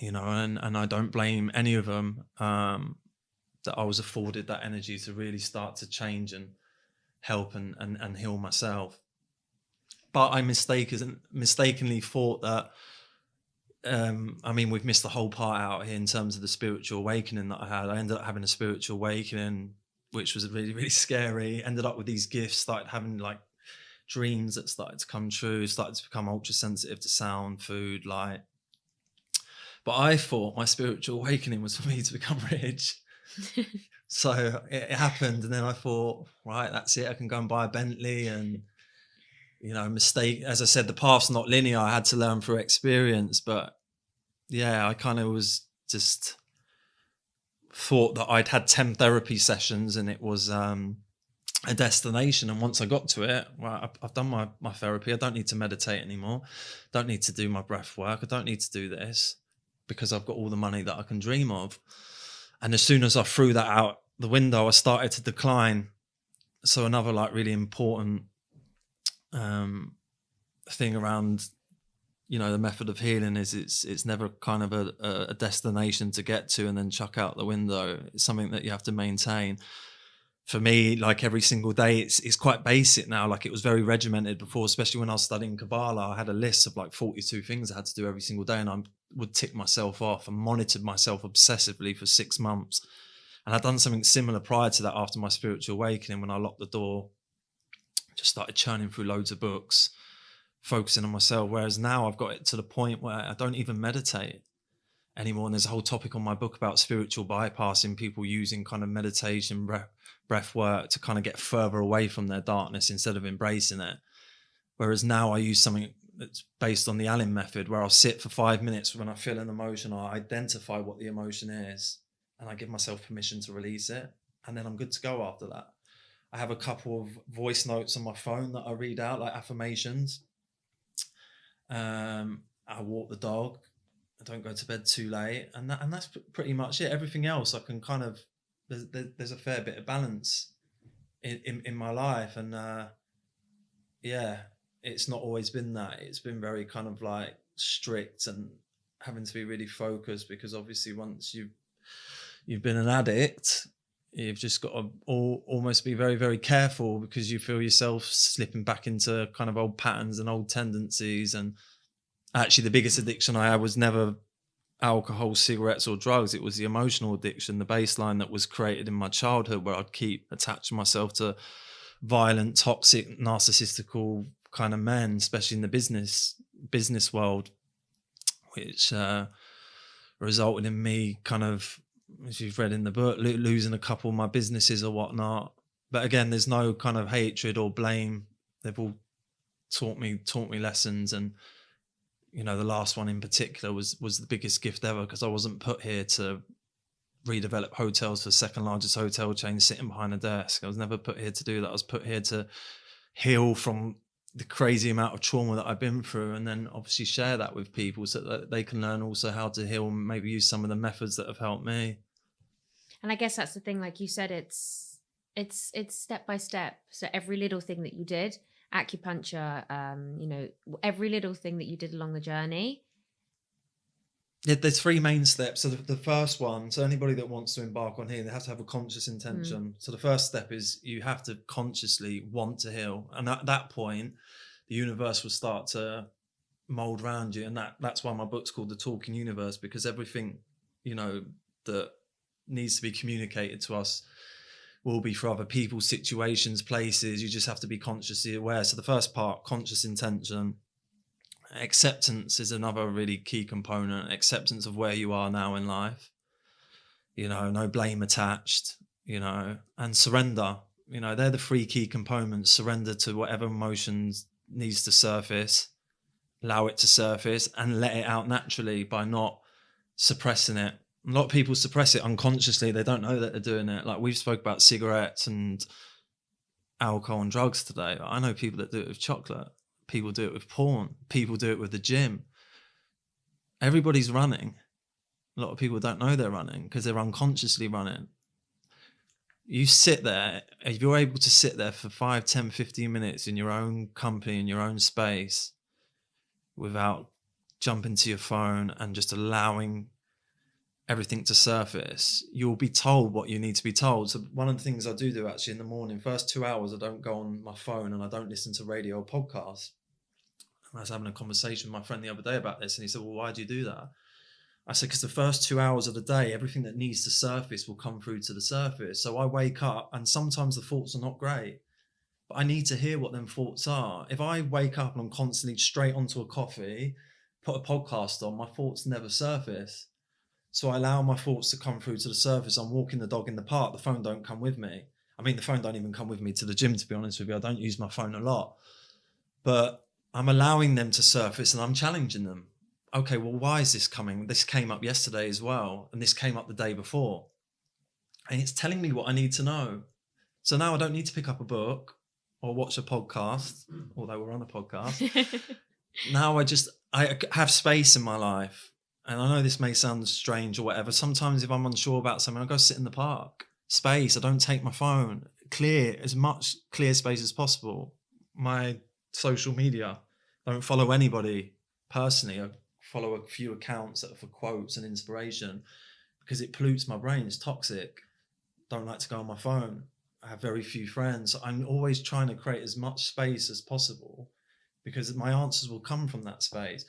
Speaker 1: you know, and I don't blame any of them, that I was afforded that energy to really start to change and help and heal myself. But I mistakenly thought that, I mean, we've missed the whole part out here in terms of the spiritual awakening that I had. I ended up having a spiritual awakening, which was really, really scary. Ended up with these gifts, started having, like, dreams that started to come true, started to become ultra sensitive to sound, food, light. But I thought my spiritual awakening was for me to become rich. So it happened, and then I thought, right, that's it. I can go and buy a Bentley, and, you know, as I said, the path's not linear. I had to learn through experience. But yeah, I kind of was just thought that I'd had 10 therapy sessions and it was a destination. And once I got to it, well, I've done my therapy. I don't need to meditate anymore. Don't need to do my breath work. I don't need to do this, because I've got all the money that I can dream of. And as soon as I threw that out the window, I started to decline. So another, like, really important thing around, you know, the method of healing is it's never kind of a destination to get to and then chuck out the window. It's something that you have to maintain. For me, like, every single day, it's quite basic now. Like, it was very regimented before, especially when I was studying Kabbalah. I had a list of like 42 things I had to do every single day, and I would tick myself off and monitored myself obsessively for 6 months. And I'd done something similar prior to that after my spiritual awakening, when I locked the door, just started churning through loads of books, focusing on myself. Whereas now I've got it to the point where I don't even meditate anymore. And there's a whole topic on my book about spiritual bypassing, people using kind of meditation, breath work to kind of get further away from their darkness instead of embracing it. Whereas now I use something that's based on the Allen method, where I'll sit for 5 minutes when I feel an emotion, I identify what the emotion is, and I give myself permission to release it. And then I'm good to go after that. I have a couple of voice notes on my phone that I read out, like affirmations. I walk the dog. I don't go to bed too late, and that's pretty much it. Everything else I can kind of, there's a fair bit of balance in my life, and yeah, it's not always been that. It's been very kind of like strict and having to be really focused, because obviously once you've been an addict, you've just got to almost be very, very careful, because you feel yourself slipping back into kind of old patterns and old tendencies. And actually the biggest addiction I had was never alcohol, cigarettes or drugs. It was the emotional addiction, the baseline that was created in my childhood, where I'd keep attaching myself to violent, toxic, narcissistical kind of men, especially in the business world, which resulted in me kind of, as you've read in the book, losing a couple of my businesses or whatnot. But again, there's no kind of hatred or blame. They've all taught me lessons. And you know, the last one in particular was the biggest gift ever, because I wasn't put here to redevelop hotels for second largest hotel chain sitting behind a desk. I was never put here to do that. I was put here to heal from the crazy amount of trauma that I've been through, and then obviously share that with people so that they can learn also how to heal and maybe use some of the methods that have helped me.
Speaker 3: And I guess that's the thing, like you said, it's step by step. So every little thing that you did, acupuncture, you know, every little thing that you did along the journey.
Speaker 1: Yeah, there's 3 main steps. So the first one, so anybody that wants to embark on healing, they have to have a conscious intention. So the first step is you have to consciously want to heal. And at that point, the universe will start to mold around you. And that's why my book's called The Talking Universe, because everything, you know, that needs to be communicated to us will be for other people, situations, places. You just have to be consciously aware. So the first part, conscious intention. Acceptance is another really key component. Acceptance of where you are now in life, you know, no blame attached, you know, and surrender. You know, they're the 3 key components. Surrender to whatever emotions needs to surface, allow it to surface, and let it out naturally by not suppressing it. A lot of people suppress it unconsciously. They don't know that they're doing it. Like we've spoke about cigarettes and alcohol and drugs today. I know people that do it with chocolate. People do it with porn. People do it with the gym. Everybody's running. A lot of people don't know they're running because they're unconsciously running. You sit there, if you're able to sit there for 5, 10, 15 minutes in your own company, in your own space, without jumping to your phone and just allowing everything to surface, you'll be told what you need to be told. So one of the things I do actually in the morning, first 2 hours, I don't go on my phone and I don't listen to radio or podcasts. And I was having a conversation with my friend the other day about this, and he said, well, why do you do that? I said, because the first 2 hours of the day, everything that needs to surface will come through to the surface. So I wake up and sometimes the thoughts are not great, but I need to hear what them thoughts are. If I wake up and I'm constantly straight onto a coffee, put a podcast on, my thoughts never surface. So I allow my thoughts to come through to the surface. I'm walking the dog in the park. The phone don't come with me. I mean, the phone don't even come with me to the gym, to be honest with you. I don't use my phone a lot. But I'm allowing them to surface and I'm challenging them. Okay, well, why is this coming? This came up yesterday as well. And this came up the day before. And it's telling me what I need to know. So now I don't need to pick up a book or watch a podcast, although we're on a podcast. Now I have space in my life. And I know this may sound strange or whatever. Sometimes if I'm unsure about something, I go sit in the park. Space. I don't take my phone. Clear as much clear space as possible. My social media. I don't follow anybody personally. I follow a few accounts that are for quotes and inspiration because it pollutes my brain. It's toxic. Don't like to go on my phone. I have very few friends. I'm always trying to create as much space as possible because my answers will come from that space.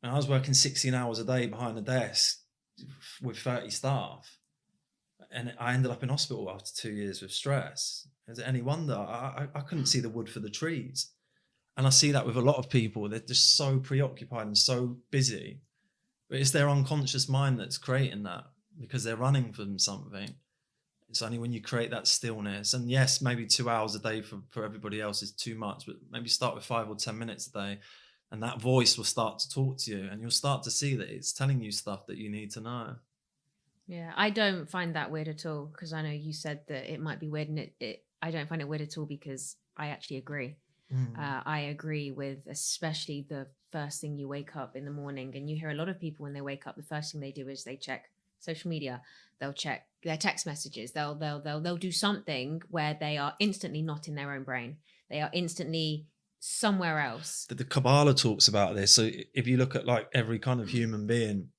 Speaker 1: And I was working 16 hours a day behind a desk with 30 staff. And I ended up in hospital after 2 years with stress. Is it any wonder? I couldn't see the wood for the trees. And I see that with a lot of people. They're just so preoccupied and so busy. But it's their unconscious mind that's creating that, because they're running from something. It's only when you create that stillness, and yes, maybe 2 hours a day for everybody else is too much, but maybe start with 5 or 10 minutes a day, and that voice will start to talk to you, and you'll start to see that it's telling you stuff that you need to know.
Speaker 3: Yeah, I don't find that weird at all, because I know you said that it might be weird, and I don't find it weird at all, because I actually agree. I agree with, especially the first thing you wake up in the morning, and you hear a lot of people when they wake up, the first thing they do is they check social media. They'll check their text messages. They'll do something where they are instantly not in their own brain. They are instantly somewhere else.
Speaker 1: The Kabbalah talks about this. So if you look at like every kind of human being,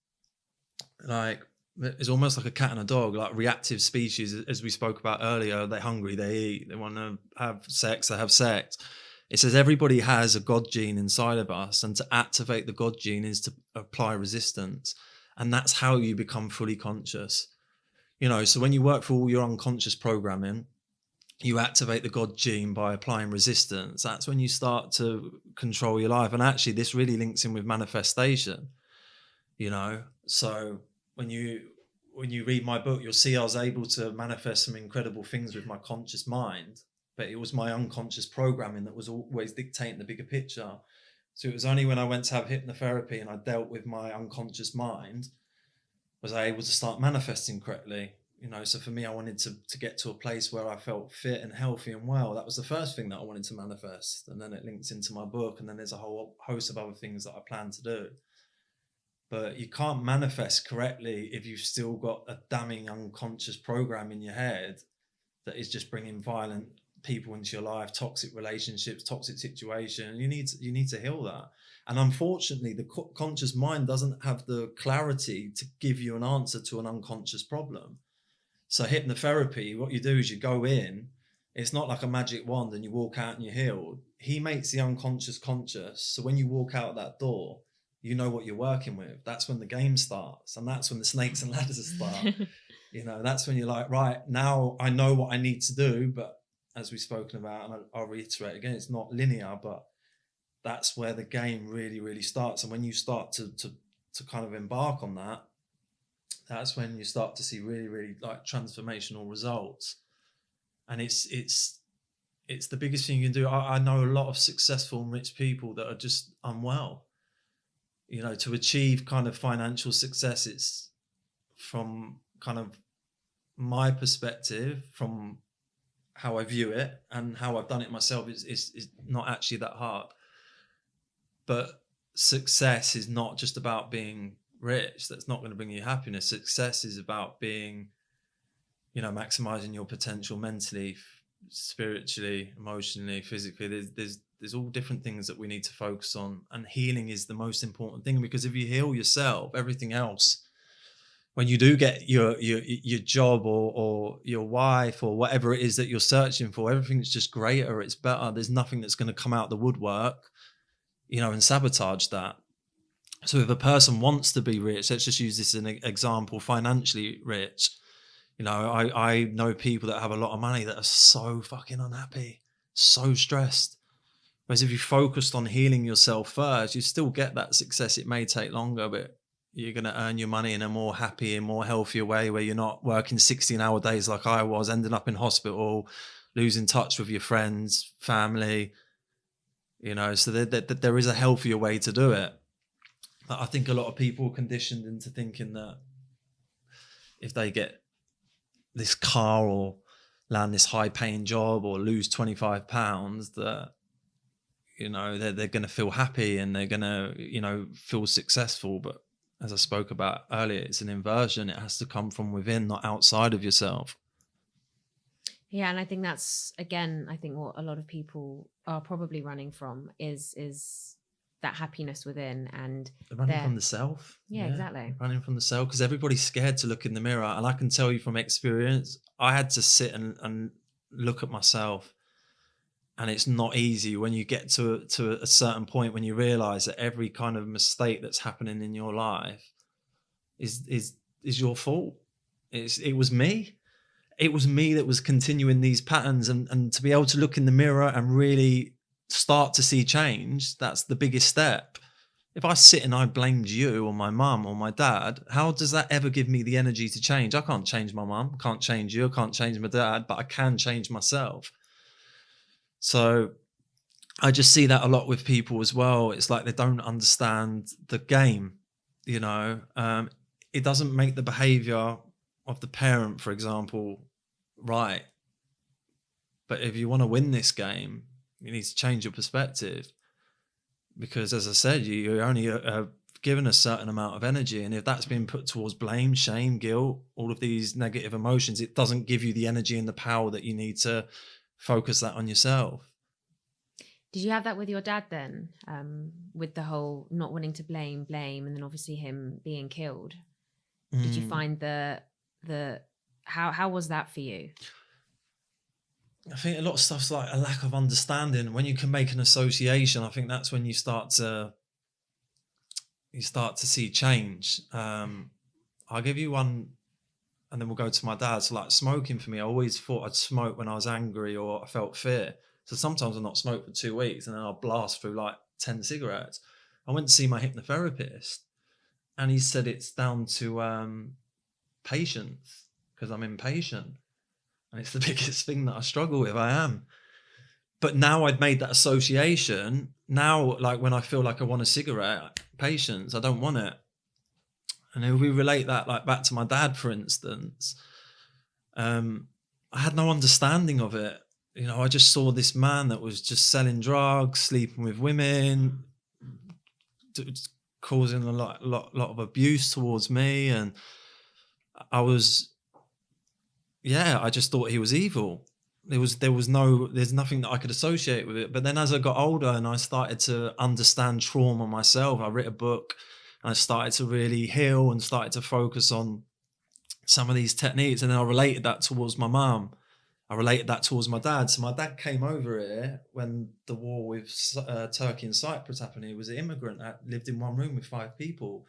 Speaker 1: like it's almost like a cat and a dog, like reactive species, as we spoke about earlier. They're hungry, they eat, they want to have sex, they have sex. It says everybody has a God gene inside of us, and to activate the God gene is to apply resistance. And that's how you become fully conscious. You know, so when you work for all your unconscious programming, you activate the God gene by applying resistance. That's when you start to control your life. And actually, this really links in with manifestation, you know. So when you read my book, you'll see I was able to manifest some incredible things with my conscious mind, but it was my unconscious programming that was always dictating the bigger picture. So it was only when I went to have hypnotherapy and I dealt with my unconscious mind was I able to start manifesting correctly. You know, so for me, I wanted to get to a place where I felt fit and healthy and well. That was the first thing that I wanted to manifest. And then it links into my book, and then there's a whole host of other things that I plan to do. But you can't manifest correctly if you've still got a damning unconscious program in your head that is just bringing violent people into your life, toxic relationships, toxic situation. You need to heal that. And unfortunately, the conscious mind doesn't have the clarity to give you an answer to an unconscious problem. So hypnotherapy, what you do is you go in, it's not like a magic wand and you walk out and you're healed. He makes the unconscious conscious. So when you walk out that door, you know what you're working with. That's when the game starts. And that's when the snakes and ladders start. You know, that's when you're like, right, now I know what I need to do. But as we've spoken about, and I'll reiterate again, it's not linear, but that's where the game really, really starts. And when you start to kind of embark on that, that's when you start to see really, really like transformational results. And it's the biggest thing you can do. I know a lot of successful and rich people that are just unwell. You know, to achieve kind of financial success, it's from kind of my perspective, from how I view it and how I've done it myself, is not actually that hard. But success is not just about being rich. That's not going to bring you happiness. Success is about being, you know, maximizing your potential mentally, spiritually, emotionally, physically. There's all different things that we need to focus on, and healing is the most important thing, because if you heal yourself, everything else, when you do get your job or your wife or whatever it is that you're searching for, everything's just greater, it's better. There's nothing that's going to come out the woodwork, you know, and sabotage that. So if a person wants to be rich, let's just use this as an example, financially rich, you know, I know people that have a lot of money that are so fucking unhappy, so stressed. Whereas if you focused on healing yourself first, you still get that success. It may take longer, but you're going to earn your money in a more happy and more healthier way, where you're not working 16-hour days like I was, ending up in hospital, losing touch with your friends, family, you know. So there is a healthier way to do it. But I think a lot of people are conditioned into thinking that if they get this car or land this high paying job or lose 25 pounds, that, you know, they're going to feel happy and they're going to, you know, feel successful. But as I spoke about earlier, it's an inversion. It has to come from within, not outside of yourself.
Speaker 3: Yeah, and I think that's, again, I think what a lot of people are probably running from is that happiness within, and
Speaker 1: they're running from the self.
Speaker 3: Yeah, exactly.
Speaker 1: Running from the self, because everybody's scared to look in the mirror. And I can tell you from experience, I had to sit and look at myself. And it's not easy when you get to a certain point, when you realize that every kind of mistake that's happening in your life is your fault. It was me. It was me that was continuing these patterns, and to be able to look in the mirror and really start to see change, that's the biggest step. If I sit and I blamed you or my mum or my dad, how does that ever give me the energy to change? I can't change my mum, can't change you, I can't change my dad, but I can change myself. So I just see that a lot with people as well. It's like they don't understand the game, you know. It doesn't make the behavior of the parent, for example, right. But if you want to win this game, you need to change your perspective. Because as I said, you're only given a certain amount of energy. And if that's been put towards blame, shame, guilt, all of these negative emotions, it doesn't give you the energy and the power that you need to focus that on yourself.
Speaker 3: Did you have that with your dad then? With the whole not wanting to blame, and then obviously him being killed. Did you find how was that for you?
Speaker 1: I think a lot of stuff's like a lack of understanding. When you can make an association, I think that's when you start to see change. I'll give you one, and then we'll go to my dad. So like smoking for me, I always thought I'd smoke when I was angry or I felt fear. So sometimes I'll not smoke for 2 weeks and then I'll blast through like 10 cigarettes. I went to see my hypnotherapist and he said it's down to patience, because I'm impatient. And it's the biggest thing that I struggle with. I am. But now I've made that association. Now, like when I feel like I want a cigarette, patience, I don't want it. And if we relate that like back to my dad, for instance, I had no understanding of it. You know, I just saw this man that was just selling drugs, sleeping with women, causing a lot of abuse towards me. And I just thought he was evil. There's nothing that I could associate with it. But then as I got older and I started to understand trauma myself, I wrote a book and I started to really heal and started to focus on some of these techniques. And then I related that towards my mum. I related that towards my dad. So my dad came over here when the war with Turkey and Cyprus happened. He was an immigrant that lived in one room with 5 people.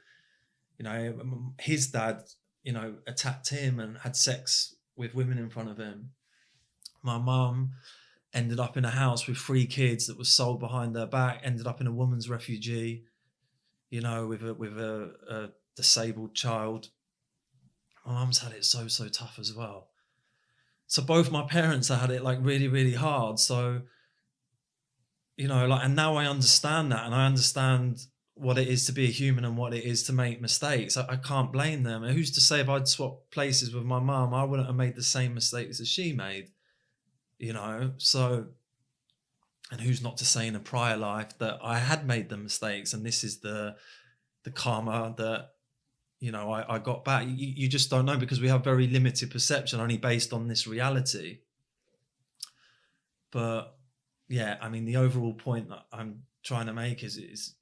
Speaker 1: You know, his dad, you know, attacked him and had sex with women in front of him. My mum ended up in a house with 3 kids that was sold behind their back, ended up in a woman's refugee, you know, with a disabled child. My mum's had it so tough as well. So both my parents had it like really, really hard. So, you know, like, and now I understand that, and I understand what it is to be a human and what it is to make mistakes. I can't blame them. And who's to say if I'd swapped places with my mum, I wouldn't have made the same mistakes as she made, you know? So, and who's not to say in a prior life that I had made the mistakes and this is the karma that, you know, I got back. You just don't know, because we have very limited perception only based on this reality. But yeah, I mean, the overall point that I'm trying to make is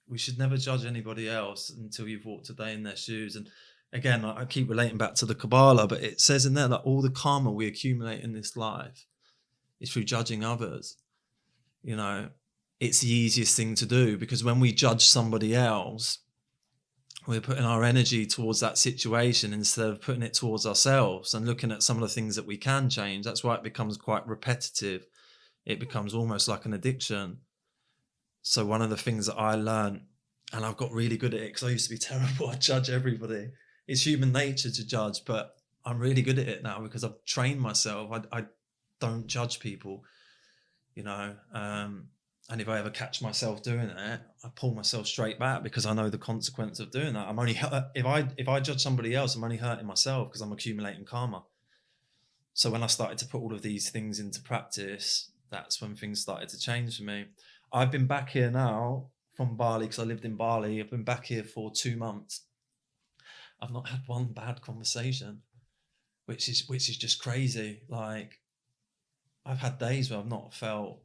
Speaker 1: we should never judge anybody else until you've walked a day in their shoes. And again, I keep relating back to the Kabbalah, but it says in there that all the karma we accumulate in this life is through judging others. You know, it's the easiest thing to do, because when we judge somebody else, we're putting our energy towards that situation instead of putting it towards ourselves and looking at some of the things that we can change. That's why it becomes quite repetitive. It becomes almost like an addiction. So one of the things that I learned, and I've got really good at it because I used to be terrible, I judge everybody. It's human nature to judge, but I'm really good at it now because I've trained myself. I don't judge people, you know. And if I ever catch myself doing it, I pull myself straight back, because I know the consequence of doing that. I'm only if I judge somebody else, I'm only hurting myself because I'm accumulating karma. So when I started to put all of these things into practice, that's when things started to change for me. I've been back here now from Bali because I lived in Bali. I've been back here for 2 months. I've not had one bad conversation, which is just crazy. Like, I've had days where I've not felt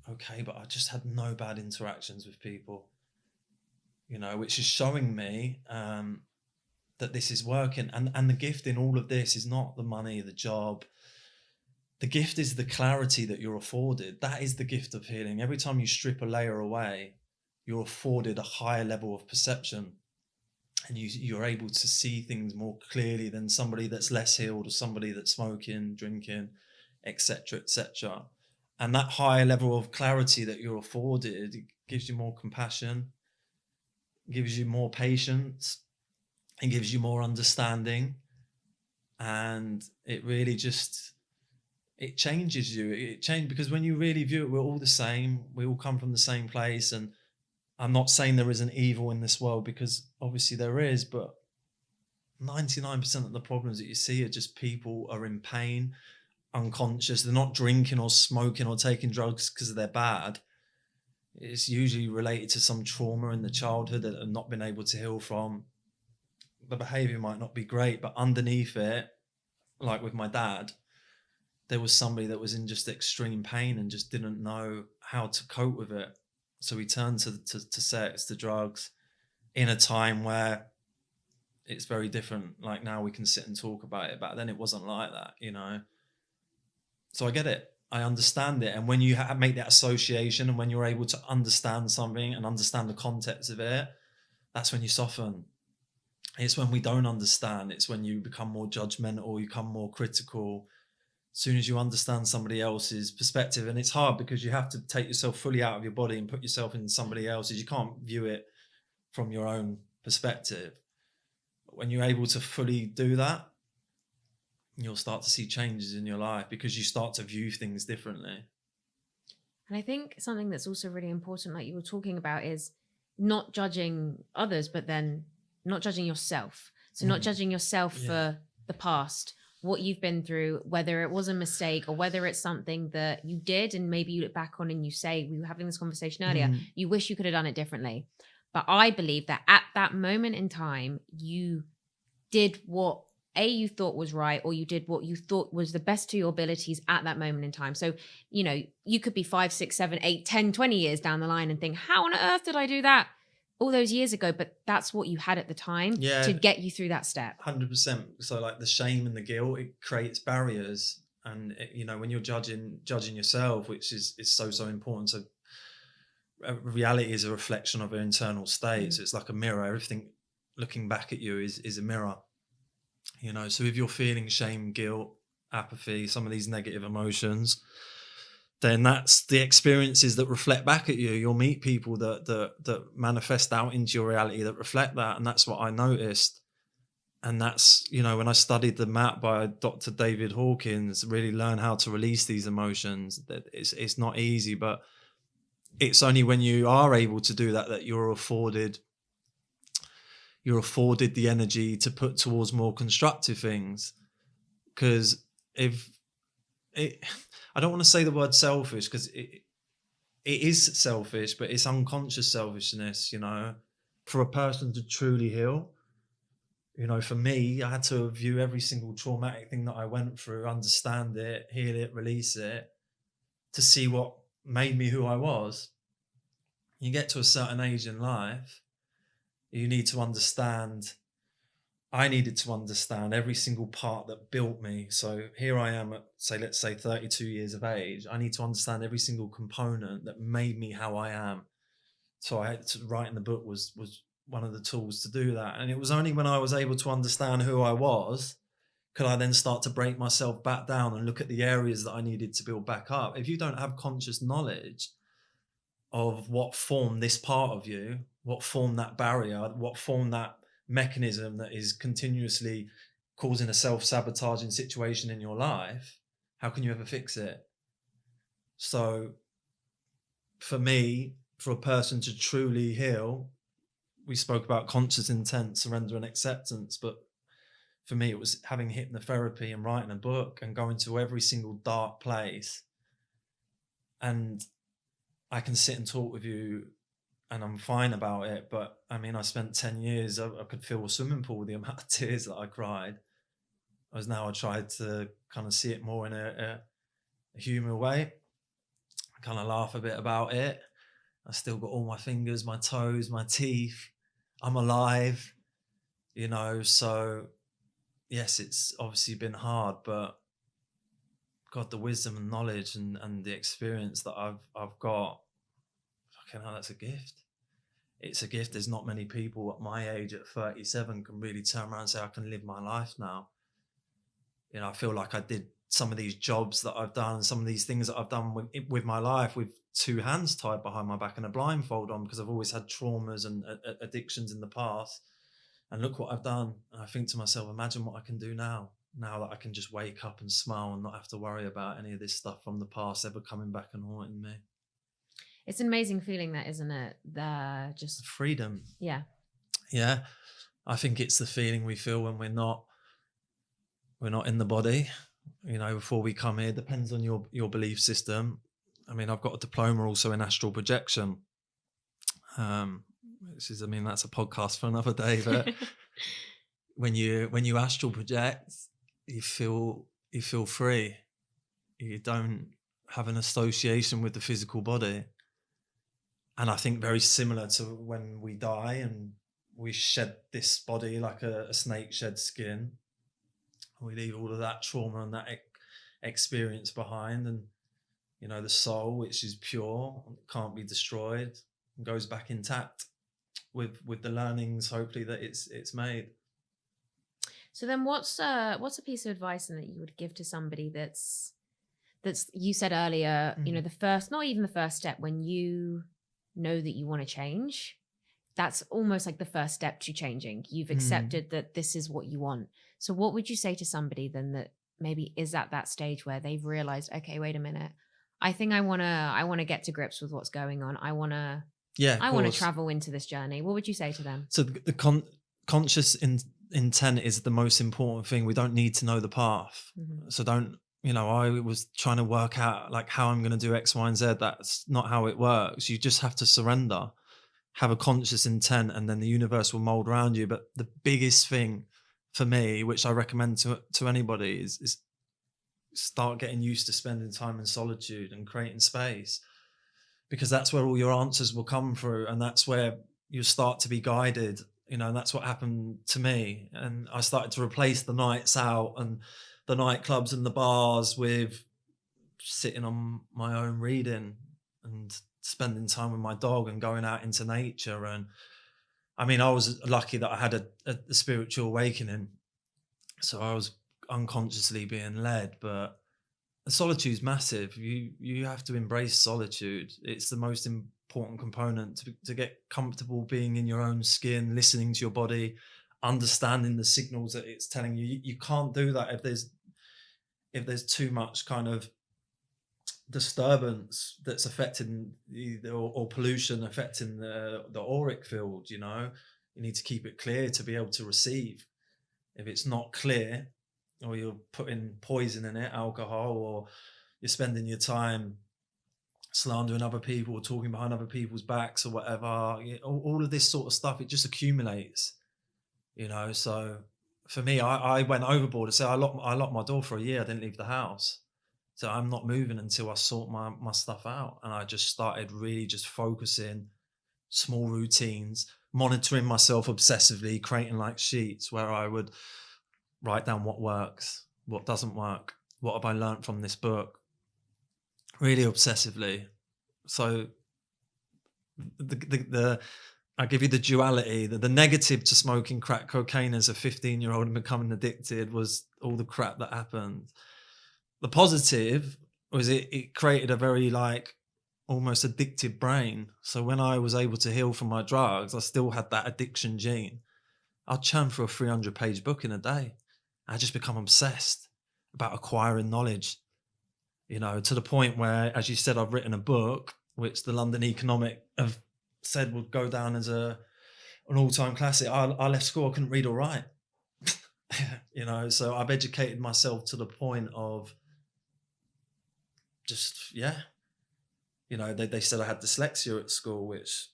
Speaker 1: okay, but I just had no bad interactions with people, you know, which is showing me that this is working. And the gift in all of this is not the money, the job. The gift is the clarity that you're afforded. That is the gift of healing. Every time you strip a layer away, you're afforded a higher level of perception, and you're able to see things more clearly than somebody that's less healed or somebody that's smoking, drinking, etc., etc. And that higher level of clarity that you're afforded, it gives you more compassion, gives you more patience, it gives you more understanding. And it really just, it changes you. It changes because when you really view it, we're all the same. We all come from the same place. And I'm not saying there isn't evil in this world, because obviously there is, but 99% of the problems that you see are just people are in pain, unconscious. They're not drinking or smoking or taking drugs because they're bad. It's usually related to some trauma in the childhood that have not been able to heal from. The behavior might not be great, but underneath it, like with my dad, there was somebody that was in just extreme pain and just didn't know how to cope with it. So he turned to sex, to drugs, in a time where it's very different. Like now we can sit and talk about it. Back then it wasn't like that, you know? So I get it. I understand it. And when you make that association, and when you're able to understand something and understand the context of it, that's when you soften. It's when we don't understand. It's when you become more judgmental, you become more critical. As soon as you understand somebody else's perspective, and it's hard because you have to take yourself fully out of your body and put yourself in somebody else's. You can't view it from your own perspective. But when you're able to fully do that, you'll start to see changes in your life because you start to view things differently.
Speaker 3: And I think something that's also really important, like you were talking about, is not judging others, but then not judging yourself. So not judging yourself for the past, what you've been through, whether it was a mistake or whether it's something that you did and maybe you look back on and you say, we were having this conversation earlier, you wish you could have done it differently. But I believe that at that moment in time, you did what you thought was right, or you did what you thought was the best to your abilities at that moment in time. So, you know, you could be 5, 6, 7, 8, 10, 20 years down the line and think, how on earth did I do that all those years ago? But that's what you had at the time to get you through that step.
Speaker 1: 100%. So like the shame and the guilt, it creates barriers. And you know, when you're judging yourself, which is so important. So reality is a reflection of an internal state. So it's like a mirror. Everything looking back at you is a mirror. You know, so if you're feeling shame, guilt, apathy, some of these negative emotions, then that's the experiences that reflect back at you. You'll meet people that manifest out into your reality that reflect that. And that's what I noticed. And that's, you know, when I studied the map by Dr. David Hawkins, really learn how to release these emotions. That it's not easy, but it's only when you are able to do that you're afforded the energy to put towards more constructive things. Because I don't want to say the word selfish, because it is selfish, but it's unconscious selfishness, you know. For a person to truly heal, you know, for me, I had to view every single traumatic thing that I went through, understand it, heal it, release it, to see what made me who I was. You get to a certain age in life, you need to understand. I needed to understand every single part that built me. So here I am at, let's say 32 years of age. I need to understand every single component that made me how I am. So I had to, writing the book was one of the tools to do that. And it was only when I was able to understand who I was, could I then start to break myself back down and look at the areas that I needed to build back up. If you don't have conscious knowledge of what formed this part of you, what formed that barrier, what formed that mechanism that is continuously causing a self-sabotaging situation in your life, how can you ever fix it? So for me, for a person to truly heal, we spoke about conscious intent, surrender and acceptance, but for me it was having hypnotherapy and writing a book and going to every single dark place. And I can sit and talk with you and I'm fine about it. But I mean, I spent 10 years, I could fill a swimming pool with the amount of tears that I cried. Whereas now I tried to kind of see it more in a humor way. I kind of laugh a bit about it. I still got all my fingers, my toes, my teeth. I'm alive, you know. So yes, it's obviously been hard, but God, the wisdom and knowledge and the experience that I've got, fucking hell, that's a gift. It's a gift. There's not many people at my age at 37 can really turn around and say, I can live my life now. You know, I feel like I did some of these jobs that I've done, some of these things that I've done with my life with 2 hands tied behind my back and a blindfold on, because I've always had traumas and addictions in the past. And look what I've done. And I think to myself, imagine what I can do now that I can just wake up and smile and not have to worry about any of this stuff from the past ever coming back and haunting me.
Speaker 3: It's an amazing feeling, that, isn't it? The just
Speaker 1: freedom.
Speaker 3: Yeah.
Speaker 1: Yeah. I think it's the feeling we feel when we're not in the body, you know, before we come here. Depends on your belief system. I mean, I've got a diploma also in astral projection. That's a podcast for another day, but when you astral project, you feel free. You don't have an association with the physical body. And I think very similar to when we die and we shed this body like a snake sheds skin. We leave all of that trauma and that experience behind, and you know, the soul, which is pure, can't be destroyed, and goes back intact with the learnings, hopefully, that it's made.
Speaker 3: So then what's a piece of advice that you would give to somebody that's you said earlier, you know, not even the first step, when you know that you want to change, that's almost like the first step to changing. You've accepted that this is what you want. So what would you say to somebody then that maybe is at that stage where they've realized, okay, wait a minute, I think I want to get to grips with what's going on. I want to travel into this journey. What would you say to them?
Speaker 1: So the conscious intent is the most important thing. We don't need to know the path. So don't, you know, I was trying to work out like how I'm going to do X, Y, and Z. That's not how it works. You just have to surrender, have a conscious intent, and then the universe will mold around you. But the biggest thing for me, which I recommend to anybody, is start getting used to spending time in solitude and creating space, because that's where all your answers will come through, and that's where you start to be guided. You know, and that's what happened to me. And I started to replace the nights out and the nightclubs and the bars with sitting on my own, reading and spending time with my dog and going out into nature. And I mean, I was lucky that I had a spiritual awakening, so I was unconsciously being led. But solitude is massive. You have to embrace solitude. It's the most important component to get comfortable being in your own skin, listening to your body, understanding the signals that it's telling you. You can't do that if there's too much kind of disturbance that's affecting or pollution affecting the auric field. You know, you need to keep it clear to be able to receive. If it's not clear, or you're putting poison in it, alcohol, or you're spending your time slandering other people or talking behind other people's backs or whatever, all of this sort of stuff, it just accumulates, you know. So for me, I went overboard. So I locked my door for a year. I didn't leave the house. So I'm not moving until I sort my stuff out. And I just started really just focusing, small routines, monitoring myself obsessively, creating like sheets where I would write down what works, what doesn't work, what have I learned from this book, really obsessively. So the I give you the duality. The negative to smoking crack cocaine as a 15-year-old and becoming addicted was all the crap that happened. The positive was it created a very like almost addictive brain. So when I was able to heal from my drugs, I still had that addiction gene. I'd churn through a 300-page book in a day. I just become obsessed about acquiring knowledge, you know, to the point where, as you said, I've written a book, which the London Economic have said would go down as an all-time classic. I left school, I couldn't read or write, you know, so I've educated myself to the point of just, yeah, you know, they said I had dyslexia at school, which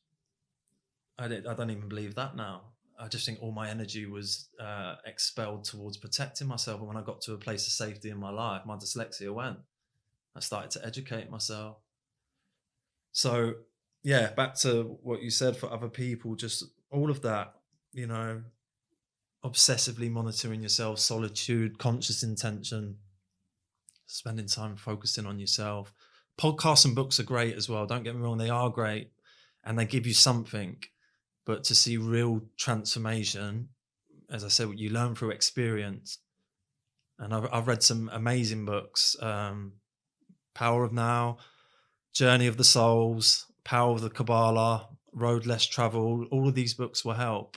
Speaker 1: I don't even believe that now. I just think all my energy was expelled towards protecting myself. And when I got to a place of safety in my life, my dyslexia went. I started to educate myself. So, yeah, back to what you said for other people, just all of that, you know, obsessively monitoring yourself, solitude, conscious intention, spending time focusing on yourself. Podcasts and books are great as well. Don't get me wrong, they are great and they give you something. But to see real transformation, as I said, what you learn through experience, And I've read some amazing books, Power of Now, Journey of the Souls, Power of the Kabbalah, Road Less Traveled. All of these books will help,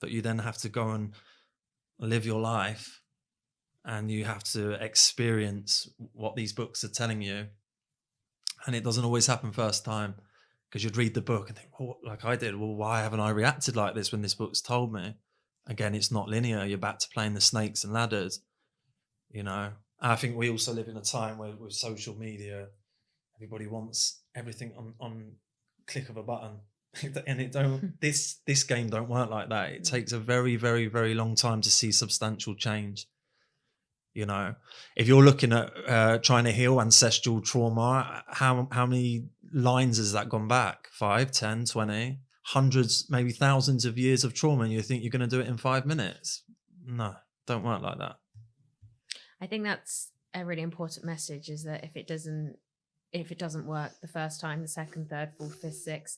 Speaker 1: but you then have to go and live your life, and you have to experience what these books are telling you. And it doesn't always happen first time, because you'd read the book and think, well, like I did, well, why haven't I reacted like this when this book's told me? Again, it's not linear. You're back to playing the snakes and ladders, you know. I think we also live in a time where with social media, everybody wants everything on click of a button. And it don't this game don't work like that. It takes a very, very, very long time to see substantial change. You know, if you're looking at trying to heal ancestral trauma, how many lines has that gone back? 5, 10, 20, hundreds, maybe thousands of years of trauma, and you think you're going to do it in 5 minutes? No, don't work like that.
Speaker 3: I think that's a really important message, is that if it doesn't work the first time, the second, third, fourth, fifth, sixth,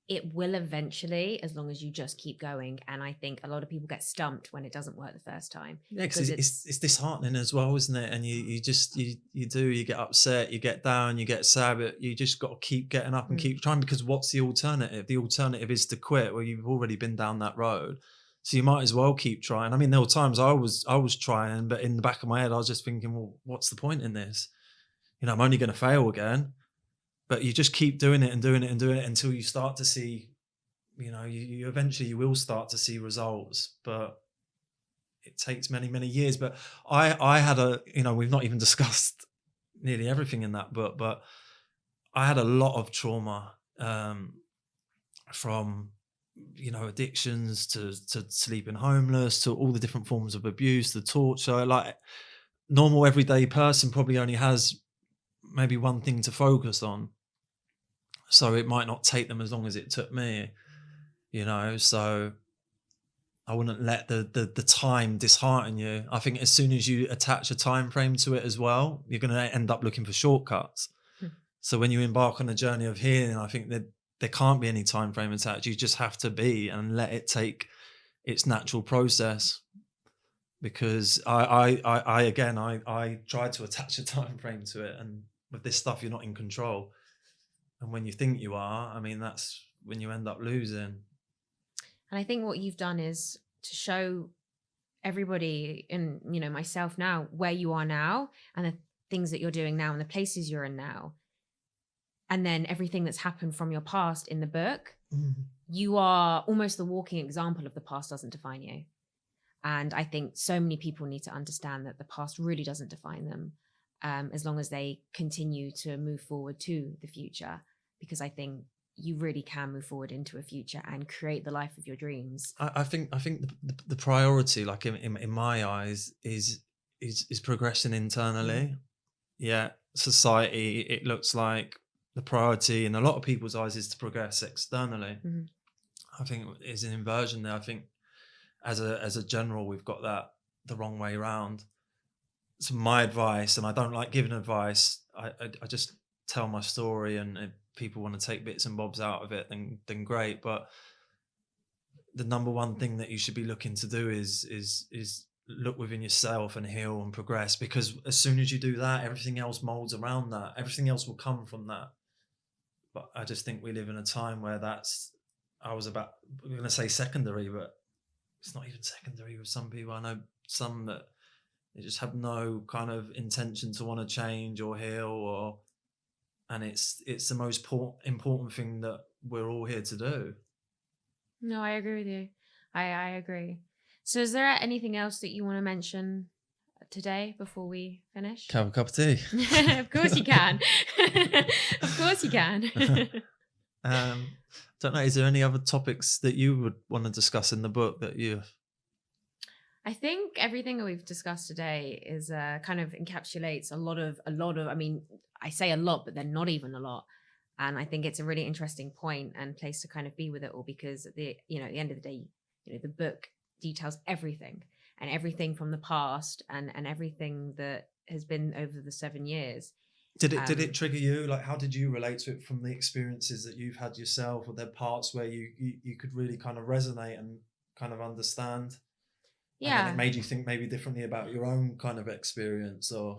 Speaker 3: it will eventually, as long as you just keep going. And I think a lot of people get stumped when it doesn't work the first time.
Speaker 1: Yeah, because it's disheartening as well, isn't it? And you get upset, you get down, you get sad, but you just got to keep getting up and keep trying, because what's the alternative? The alternative is to quit. Well, you've already been down that road, so you might as well keep trying. I mean, there were times I was trying, but in the back of my head, I was just thinking, well, what's the point in this? You know, I'm only going to fail again. But you just keep doing it and doing it and doing it until you start to see, you know, you eventually you will start to see results, but it takes many, many years. But I had we've not even discussed nearly everything in that book, but I had a lot of trauma, from, you know, addictions to sleeping homeless, to all the different forms of abuse, the torture. Like, normal everyday person probably only has maybe one thing to focus on, so it might not take them as long as it took me, you know. So I wouldn't let the time dishearten you. I think as soon as you attach a time frame to it as well, you're going to end up looking for shortcuts. So when you embark on a journey of healing, I think that there can't be any time frame attached. You just have to be and let it take its natural process. Because I tried to attach a time frame to it, and with this stuff, you're not in control. And when you think you are, I mean, that's when you end up losing.
Speaker 3: And I think what you've done is to show everybody, and, you know, myself now, where you are now and the things that you're doing now and the places you're in now. And then everything that's happened from your past in the book, you are almost the walking example of the past doesn't define you. And I think so many people need to understand that the past really doesn't define them, as long as they continue to move forward to the future, because I think you really can move forward into a future and create the life of your dreams.
Speaker 1: I think the priority, like in my eyes, is progressing internally. Yeah, society, it looks like the priority in a lot of people's eyes is to progress externally. I think is an inversion there. I think as a general, we've got that the wrong way around. So my advice, and I don't like giving advice, I just tell my story, and if people want to take bits and bobs out of it, then great. But the number one thing that you should be looking to do is look within yourself and heal and progress, because as soon as you do that, everything else molds around that. Everything else will come from that. But I just think we live in a time where I'm going to say secondary, but it's not even secondary with some people. I know some that they just have no kind of intention to want to change or heal, and it's the most important thing that we're all here to do.
Speaker 3: No, I agree with you. I agree. So is there anything else that you want to mention today before we finish?
Speaker 1: Have a cup of tea.
Speaker 3: Of course you can. Of course you can.
Speaker 1: Don't know, is there any other topics that you would want to discuss in the book that you...
Speaker 3: I think everything that we've discussed today is kind of encapsulates a lot of, I mean, I say a lot, but they're not even a lot. And I think it's a really interesting point and place to kind of be with it all, because at the end of the day, the book details everything, and everything from the past and everything that has been over the 7 years.
Speaker 1: Did it trigger you? Like, how did you relate to it from the experiences that you've had yourself? Were there parts where you could really kind of resonate and kind of understand? And then it made you think maybe differently about your own kind of experience, or...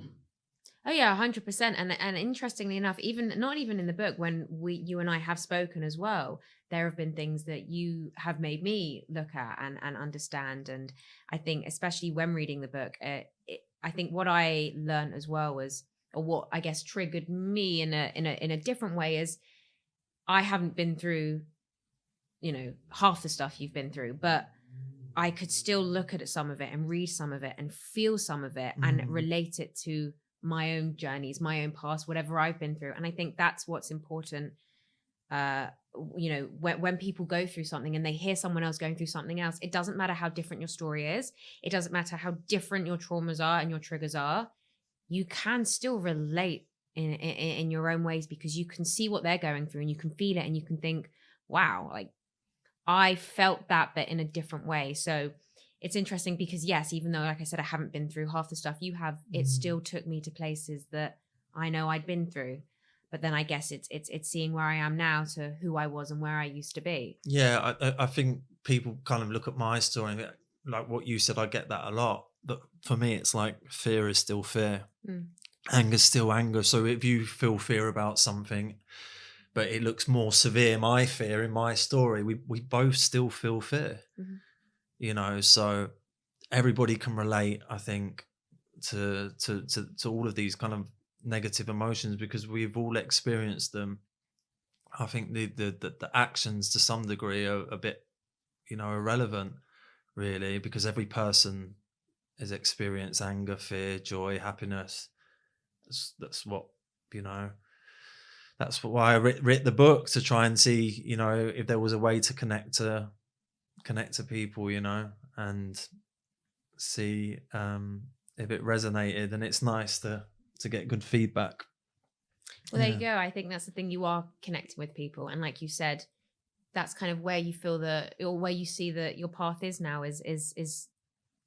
Speaker 3: Oh yeah, 100%. And interestingly enough, even not even in the book, when you and I have spoken as well, there have been things that you have made me look at and understand. And I think, especially when reading the book, I think what I learned as well was, or what I guess triggered me in a different way, is I haven't been through, half the stuff you've been through, but I could still look at some of it and read some of it and feel some of it and relate it to my own journeys, my own past, whatever I've been through. And I think that's what's important. When people go through something and they hear someone else going through something else, it doesn't matter how different your story is. It doesn't matter how different your traumas are and your triggers are. You can still relate in your own ways, because you can see what they're going through and you can feel it and you can think, wow, like I felt that, but in a different way. So it's interesting because, yes, even though, like I said, I haven't been through half the stuff you have, it still took me to places that I know I'd been through. But then I guess it's seeing where I am now to who I was and where I used to be.
Speaker 1: Yeah, I think people kind of look at my story and like what you said, I get that a lot. But for me, it's like fear is still fear. Anger is still anger. So if you feel fear about something, but it looks more severe, my fear in my story, we both still feel fear. So everybody can relate, I think, to all of these kind of negative emotions, because we've all experienced them. I think the actions to some degree are a bit, irrelevant, really, because every person has experienced anger, fear, joy, happiness. That's what, that's why I wrote the book, to try and see, if there was a way to connect to people, and see if it resonated. And it's nice to get good feedback.
Speaker 3: Well, there you go. I think that's the thing. You are connecting with people, and like you said, that's kind of where you feel or where you see that your path is now, is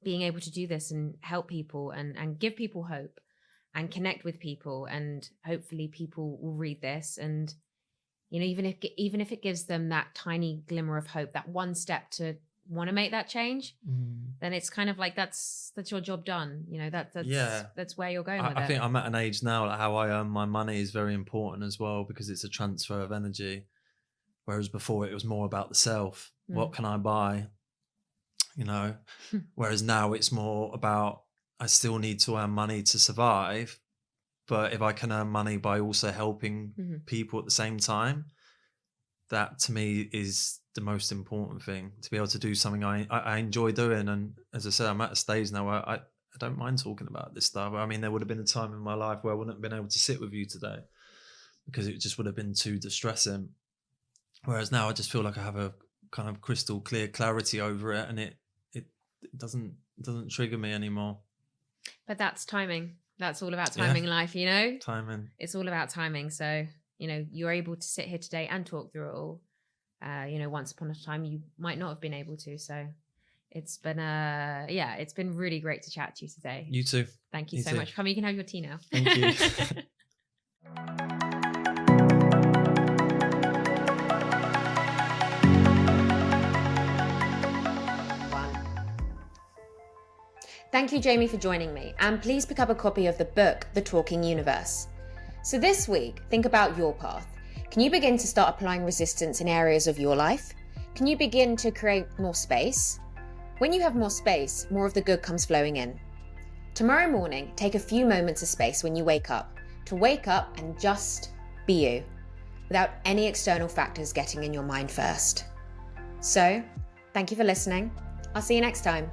Speaker 3: being able to do this and help people and give people hope and connect with people, and hopefully people will read this, and even if it gives them that tiny glimmer of hope, that one step to want to make that change, then it's kind of like that's your job done. That's where you're going with it.
Speaker 1: I think I'm at an age now, like how I earn my money is very important as well, because it's a transfer of energy, whereas before it was more about the self. What can I buy? Whereas now it's more about, I still need to earn money to survive, but if I can earn money by also helping people at the same time, that to me is the most important thing, to be able to do something I enjoy doing. And as I said, I'm at a stage now where I don't mind talking about this stuff. I mean, there would have been a time in my life where I wouldn't have been able to sit with you today, because it just would have been too distressing. Whereas now I just feel like I have a kind of crystal clear clarity over it, and it doesn't trigger me anymore.
Speaker 3: But that's timing. That's all about timing in life,
Speaker 1: Timing.
Speaker 3: It's all about timing. So, you're able to sit here today and talk through it all. Once upon a time, you might not have been able to. So it's been, it's been really great to chat to you today.
Speaker 1: You too.
Speaker 3: Thank you so much. Come, you can have your tea now.
Speaker 1: Thank you.
Speaker 2: Thank you, Jamie, for joining me, and please pick up a copy of the book, The Talking Universe. So this week, think about your path. Can you begin to start applying resistance in areas of your life? Can you begin to create more space? When you have more space, more of the good comes flowing in. Tomorrow morning, take a few moments of space when you wake up, to wake up and just be you, without any external factors getting in your mind first. So, thank you for listening. I'll see you next time.